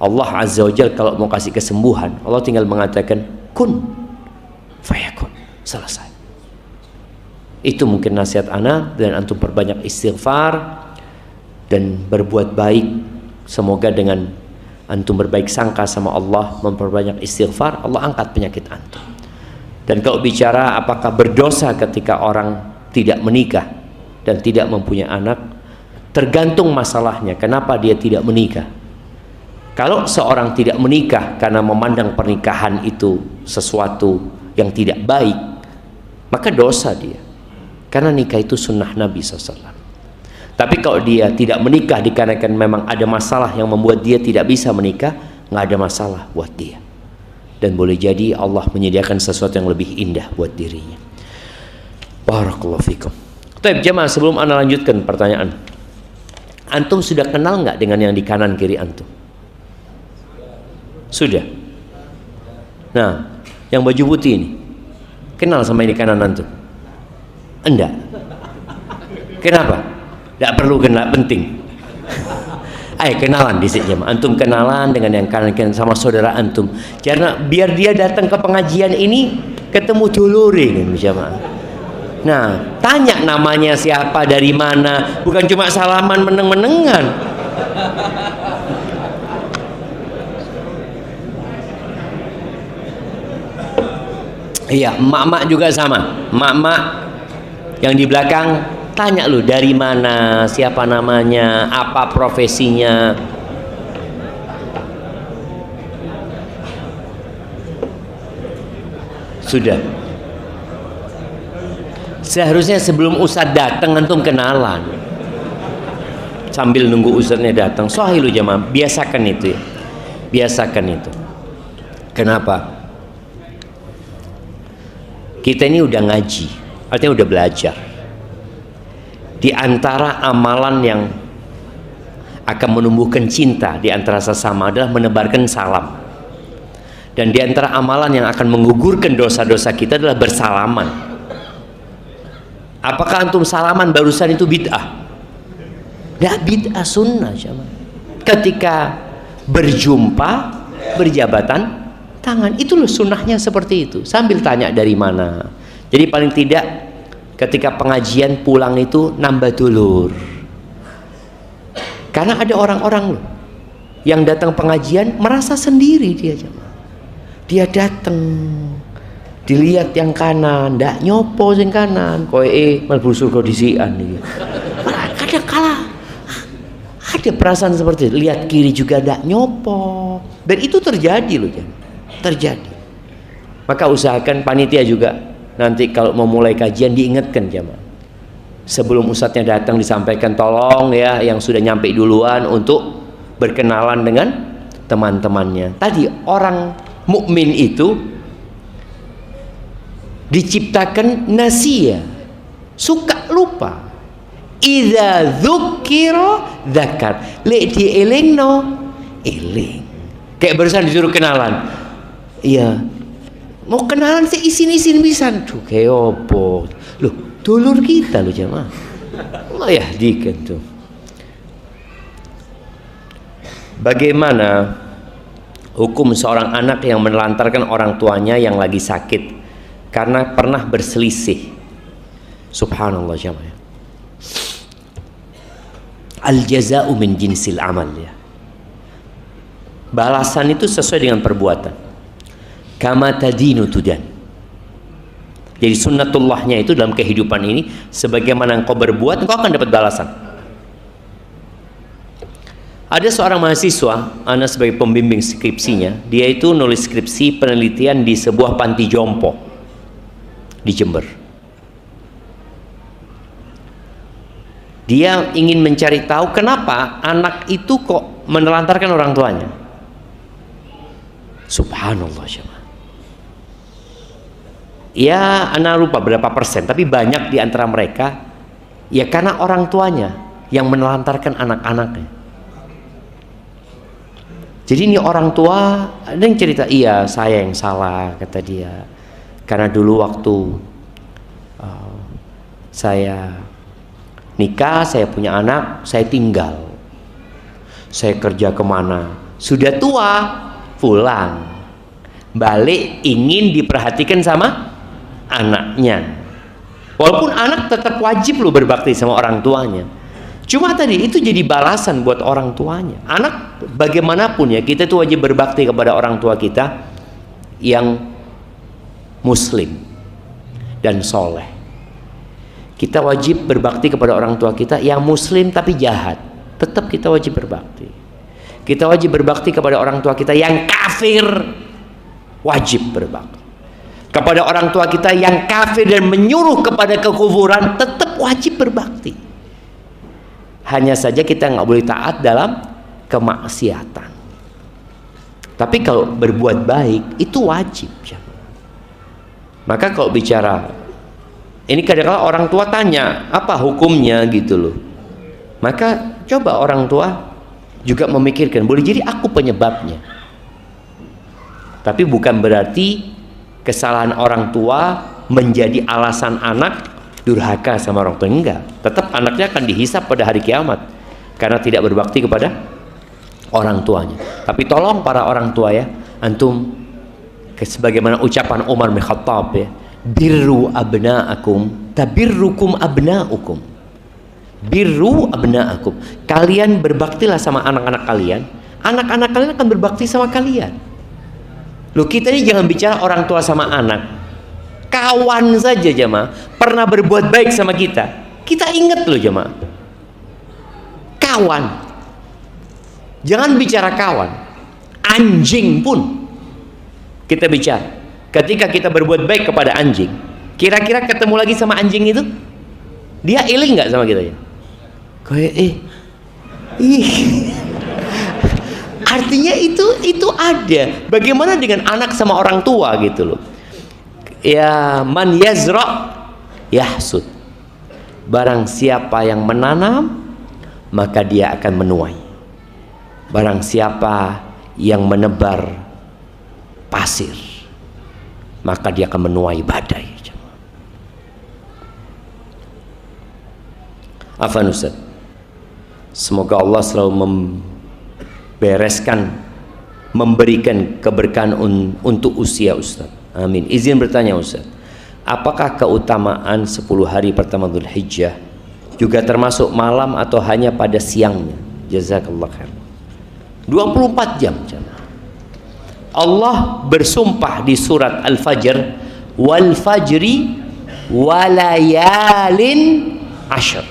Allah Azza wa Jalla kalau mau kasih kesembuhan, Allah tinggal mengatakan kun fayakun, selesai. Itu mungkin nasihat ana, dan antum perbanyak istighfar dan berbuat baik. Semoga dengan antum berbaik sangka sama Allah, memperbanyak istighfar, Allah angkat penyakit antum. Dan kalau bicara apakah berdosa ketika orang tidak menikah dan tidak mempunyai anak, tergantung masalahnya. Kenapa dia tidak menikah? Kalau seorang tidak menikah karena memandang pernikahan itu sesuatu yang tidak baik, maka dosa dia. Karena nikah itu sunnah Nabi SAW. Tapi kalau dia tidak menikah dikarenakan memang ada masalah yang membuat dia tidak bisa menikah, nggak ada masalah buat dia. Dan boleh jadi Allah menyediakan sesuatu yang lebih indah buat dirinya. Barakallahu fikum. Baik jemaah, sebelum ana lanjutkan pertanyaan, antum sudah kenal nggak dengan yang di kanan kiri antum? Sudah. Nah, yang baju putih ini kenal sama yang di kanan antum? Enggak. Kenapa? Tidak perlu kenal, penting. Ayo kenalan di sini jemaah. Antum kenalan dengan yang kanan sama saudara antum. Karena biar dia datang ke pengajian ini ketemu dulure kan jemaah. Nah, tanya namanya siapa, dari mana, bukan cuma salaman meneng-menengan. Iya, emak-emak juga sama. Emak-emak yang di belakang tanya lu dari mana, siapa namanya, apa profesinya. Sudah. Seharusnya sebelum ustadz datang antum kenalan. Sambil nunggu ustadznya datang. Sahih lu jamaah, biasakan itu ya. Biasakan itu. Kenapa? Kita ini udah ngaji, artinya udah belajar. Di antara amalan yang akan menumbuhkan cinta di antara sesama adalah menebarkan salam. Dan di antara amalan yang akan menggugurkan dosa-dosa kita adalah bersalaman. Apakah antum salaman barusan itu bid'ah? Tidak, bid'ah, sunnah. Ketika berjumpa, berjabatan tangan, itu loh sunnahnya seperti itu. Sambil tanya dari mana. Jadi paling tidak ketika pengajian pulang itu nambah dulur. Karena ada orang-orang loh yang datang pengajian merasa sendiri dia jemaah. Dia datang dilihat yang kanan, ndak nyopo yang kanan, koe mlebu surga disian iki. Kadang kala ada perasaan seperti itu. Lihat kiri juga ndak nyopo. Dan itu terjadi loh jemaah. Terjadi. Maka usahakan panitia juga nanti kalau mau mulai kajian diingatkan jemaah. Sebelum ustadznya datang disampaikan tolong ya yang sudah nyampe duluan untuk berkenalan dengan teman-temannya. Tadi orang mukmin itu diciptakan nasia, suka lupa. Idza dzukira dzakar. Lek dielingno eling. Kayak barusan disuruh kenalan. Iya, mau kenalan sih isin-isin pisan. Duh, kayak opo? Loh, dulur kita loh jemaah. Allah yahdikan tuh. Bagaimana hukum seorang anak yang menelantarkan orang tuanya yang lagi sakit karena pernah berselisih? Subhanallah jemaah. Al jaza'u min jinsil amal ya. Balasan itu sesuai dengan perbuatan. Kama tadinu tudan. Jadi sunnatullahnya itu dalam kehidupan ini, sebagaimana engkau berbuat engkau akan dapat balasan. Ada seorang mahasiswa, ana sebagai pembimbing skripsinya, dia itu nulis skripsi penelitian di sebuah panti jompo di Jember. Dia ingin mencari tahu kenapa anak itu kok menelantarkan orang tuanya. Subhanallah jemaah. Ya, anak lupa berapa persen, tapi banyak di antara mereka ya karena orang tuanya yang menelantarkan anak-anaknya. Jadi ini orang tua, ada yang cerita, iya saya yang salah, kata dia. Karena dulu waktu saya nikah, saya punya anak, saya tinggal. Saya kerja kemana, sudah tua, pulang. Balik ingin diperhatikan sama anaknya. Walaupun anak tetap wajib loh berbakti sama orang tuanya. Cuma tadi itu jadi balasan buat orang tuanya. Anak bagaimanapun ya, kita itu wajib berbakti kepada orang tua kita yang muslim dan soleh. Kita wajib berbakti kepada orang tua kita yang muslim tapi jahat. Tetap kita wajib berbakti. Kita wajib berbakti kepada orang tua kita yang kafir. Wajib berbakti. Kepada orang tua kita yang kafir dan menyuruh kepada kekufuran, tetap wajib berbakti. Hanya saja kita nggak boleh taat dalam kemaksiatan. Tapi kalau berbuat baik itu wajib. Maka kalau bicara ini, kadang-kadang orang tua tanya apa hukumnya gitu loh. Maka coba orang tua juga memikirkan, boleh jadi aku penyebabnya. Tapi bukan berarti kesalahan orang tua menjadi alasan anak durhaka sama orang tua. Enggak, tetap anaknya akan dihisap pada hari kiamat karena tidak berbakti kepada orang tuanya. Tapi tolong para orang tua ya, antum sebagaimana ucapan Umar bin Khattab ya, birru abna'akum tabirrukum abna'ukum. Birru abna'akum, kalian berbaktilah sama anak-anak kalian, anak-anak kalian akan berbakti sama kalian. Loh, kita ini jangan bicara orang tua sama anak, kawan saja jemaah pernah berbuat baik sama kita, kita ingat loh jemaah, kawan. Jangan bicara kawan, anjing pun kita bicara. Ketika kita berbuat baik kepada anjing, kira-kira ketemu lagi sama anjing itu, dia iling nggak sama kita ya? Kayak artinya itu ada. Bagaimana dengan anak sama orang tua gitu loh. Ya man yazra yahsud. Barang siapa yang menanam, maka dia akan menuai. Barang siapa yang menebar pasir, maka dia akan menuai badai. Afan Ustaz, semoga Allah selalu membereskan, memberikan keberkahan untuk usia Ustaz. Amin. Izin bertanya Ustaz, apakah keutamaan 10 hari pertama Dzulhijjah juga termasuk malam atau hanya pada siangnya? Jazakallah khair. 24 jam. Allah bersumpah di surat Al-Fajr, wal fajri walayalin ashr,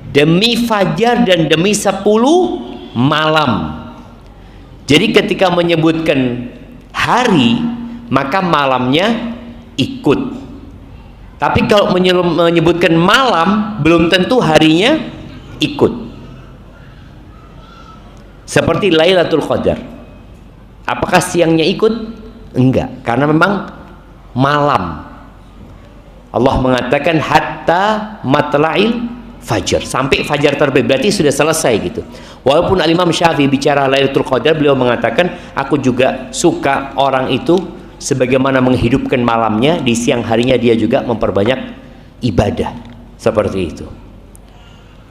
demi fajar dan demi 10 malam. Jadi ketika menyebutkan hari, maka malamnya ikut. Tapi kalau menyebutkan malam, belum tentu harinya ikut. Seperti Lailatul Qadar, apakah siangnya ikut? Enggak, karena memang malam. Allah mengatakan hatta matla'il fajar, sampai fajar terbit, berarti sudah selesai gitu. Walaupun Imam Syafi'i bicara Lailatul Qadar, beliau mengatakan aku juga suka orang itu sebagaimana menghidupkan malamnya, di siang harinya dia juga memperbanyak ibadah, seperti itu.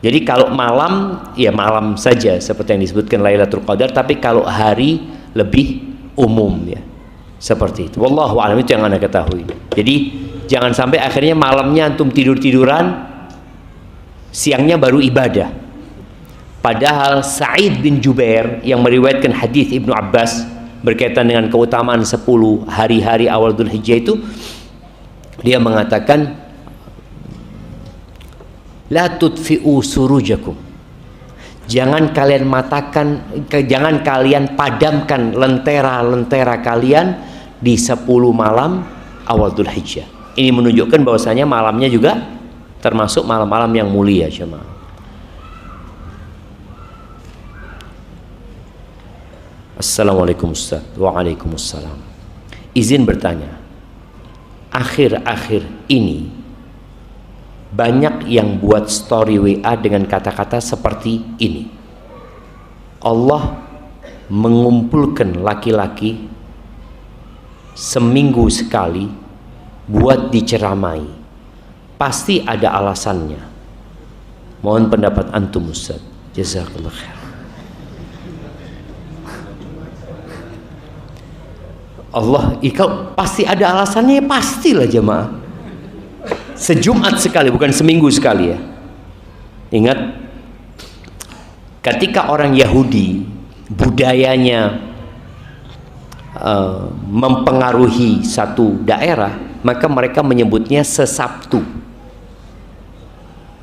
Jadi kalau malam, ya malam saja seperti yang disebutkan Lailatul Qadar, tapi kalau hari lebih umum ya, seperti itu. Wallahu a'lam, itu yang Anda ketahui. Jadi jangan sampai akhirnya malamnya antum tidur-tiduran, siangnya baru ibadah. Padahal Sa'id bin Jubair yang meriwayatkan hadis Ibnu Abbas berkaitan dengan keutamaan 10 hari-hari awal Dzulhijjah itu, dia mengatakan la tudfi'u surujakum, jangan kalian jangan kalian padamkan lentera-lentera kalian di 10 malam awal Dzulhijjah. Ini menunjukkan bahwasanya malamnya juga termasuk malam-malam yang mulia jemaah. Assalamualaikum Ustaz. Waalaikumsalam. Izin bertanya, akhir-akhir ini banyak yang buat story WA dengan kata-kata seperti ini: Allah mengumpulkan laki-laki seminggu sekali buat diceramai, pasti ada alasannya. Mohon pendapat antum Ustaz. Jazakallah khair. Allah, ikau pasti ada alasannya, pastilah jemaah. Sejumat sekali, bukan seminggu sekali ya. Ingat, ketika orang Yahudi budayanya mempengaruhi satu daerah, maka mereka menyebutnya sesabtu.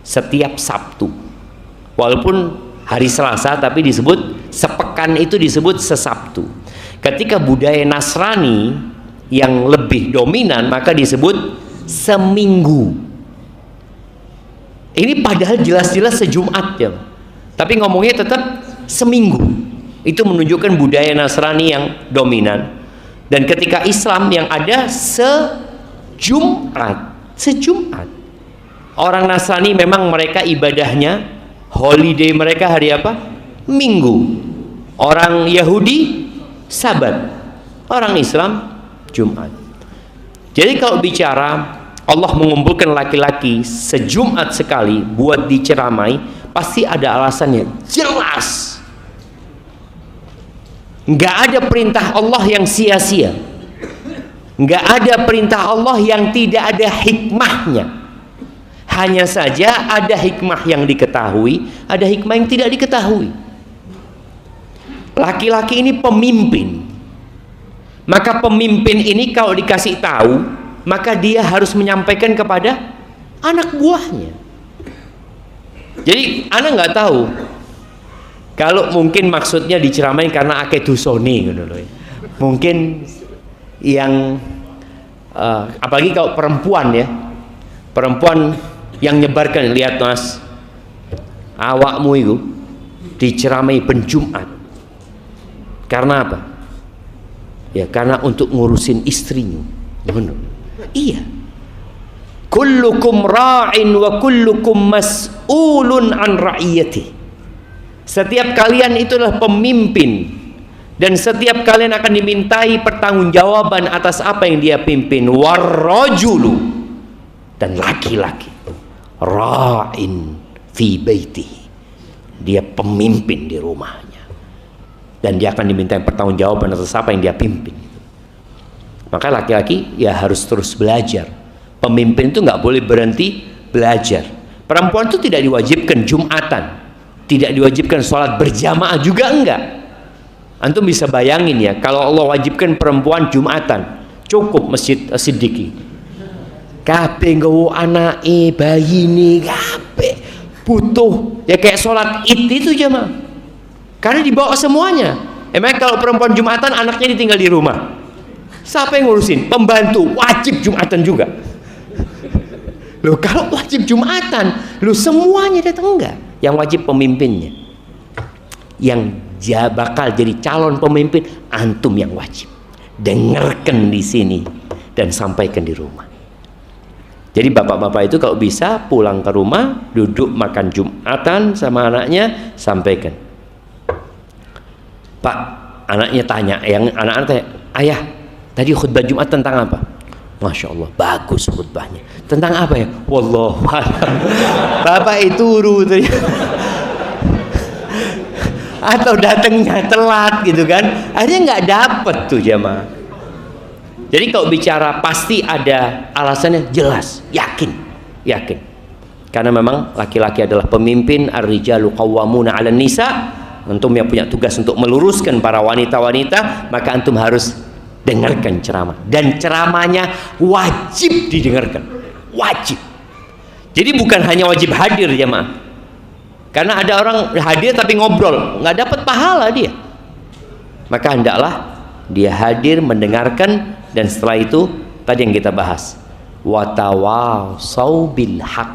Setiap Sabtu, walaupun hari Selasa, tapi disebut sepekan itu disebut sesabtu. Ketika budaya Nasrani yang lebih dominan, maka disebut seminggu. Ini padahal jelas-jelas sejumat ya, tapi ngomongnya tetap seminggu. Itu menunjukkan budaya Nasrani yang dominan. Dan ketika Islam yang ada sejumat. Orang Nasrani memang mereka ibadahnya, holiday mereka hari apa? Minggu. Orang Yahudi Sabat. Orang Islam Jumat. Jadi kalau bicara Allah mengumpulkan laki-laki sejumat sekali buat diceramai, pasti ada alasannya. Jelas. Nggak ada perintah Allah yang sia-sia. Nggak ada perintah Allah yang tidak ada hikmahnya. Hanya saja ada hikmah yang diketahui, ada hikmah yang tidak diketahui. Laki-laki ini pemimpin. Maka pemimpin ini kalau dikasih tahu, maka dia harus menyampaikan kepada anak buahnya. Jadi anak nggak tahu. Kalau mungkin maksudnya diceramain karena akeh dusoni gitu loh. Mungkin yang apalagi kalau perempuan ya. Perempuan yang nyebarkan, lihat mas, awakmu itu diceramai penjumat. Karena apa? Ya karena untuk ngurusin istrinya. Benar. Iya. Kullukum ra'in wa kullukum mas'ulun an ra'iyati. Setiap kalian itulah pemimpin, dan setiap kalian akan dimintai pertanggungjawaban atas apa yang dia pimpin. Warrajulu, dan laki-laki ra'in fi baitihi, dia pemimpin di rumahnya, dan dia akan dimintai pertanggungjawaban atas apa yang dia pimpin. Maka laki-laki ya harus terus belajar. Pemimpin itu nggak boleh berhenti belajar. Perempuan itu tidak diwajibkan Jumatan, tidak diwajibkan sholat berjamaah juga enggak. Antum bisa bayangin ya, kalau Allah wajibkan perempuan Jumatan, cukup Masjid Siddiqi. Kabeh nggawa anake, bayine, kabeh butuh ya kayak sholat Id itu jemaah. Karena dibawa semuanya. Emang kalau perempuan Jumatan anaknya ditinggal di rumah, siapa yang ngurusin? Pembantu, wajib Jumatan juga. Loh kalau wajib Jumatan, loh semuanya datang enggak? Yang wajib pemimpinnya. Yang bakal jadi calon pemimpin, antum yang wajib. Dengarkan di sini dan sampaikan di rumah. Jadi bapak-bapak itu kalau bisa pulang ke rumah, duduk makan Jumatan sama anaknya, sampaikan. Pak, anaknya tanya, yang anak-anak tanya, ayah, tadi khutbah Jumat tentang apa? Masya Allah, bagus khutbahnya. Tentang apa ya? Wallahualam. Bapak itu atau datangnya telat gitu kan? Akhirnya nggak dapet tuh jemaah. Jadi kalau bicara pasti ada alasannya, jelas, yakin. Karena memang laki-laki adalah pemimpin, ar-rijalu qawwamuna 'alan nisa. Antum yang punya tugas untuk meluruskan para wanita-wanita, maka antum harus dengarkan ceramah, dan ceramahnya wajib didengarkan, wajib. Jadi bukan hanya wajib hadir jemaah. Karena ada orang hadir tapi ngobrol, nggak dapat pahala dia. Maka hendaklah dia hadir mendengarkan. Dan setelah itu tadi yang kita bahas, watawasau bil haq.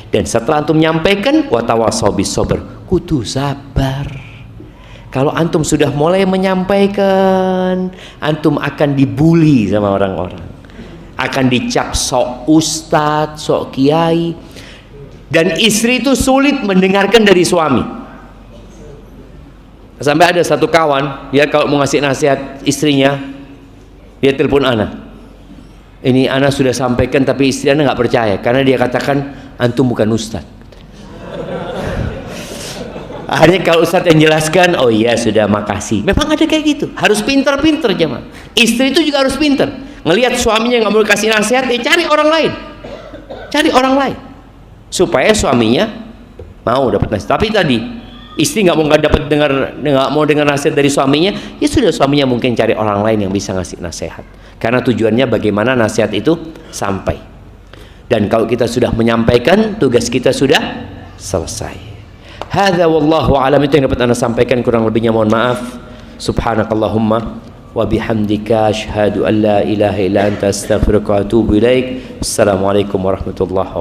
Dan setelah antum menyampaikan, watawasau bis sabr, kudu sabar. Kalau antum sudah mulai menyampaikan, antum akan dibully sama orang-orang, akan dicap sok ustadz, sok kiai. Dan istri itu sulit mendengarkan dari suami. Sampai ada satu kawan, dia kalau mau ngasih nasihat istrinya, dia telepon ana. Ini ana sudah sampaikan tapi istri ana nggak percaya karena dia katakan antum bukan ustaz. Akhirnya kalau ustaz yang jelaskan, oh iya sudah makasih. Memang ada kayak gitu. Harus pinter-pinter jemaah. Istri itu juga harus pinter. Ngelihat suaminya nggak mau kasih nasihat, cari orang lain. Cari orang lain supaya suaminya mau dapat nasihat. Tapi tadi istri nggak mau dengar nasihat dari suaminya, ya sudah suaminya mungkin cari orang lain yang bisa ngasih nasihat. Karena tujuannya bagaimana nasihat itu sampai. Dan kalau kita sudah menyampaikan, tugas kita sudah selesai. Hadza wallahu a'lam, itu yang dapat Anda sampaikan, kurang lebihnya mohon maaf. Subhanakallahumma wa bihamdika asyhadu an la ilaha illa anta astaghfiruka wa atubu ilaik. Assalamualaikum warahmatullahi wabarakatuh.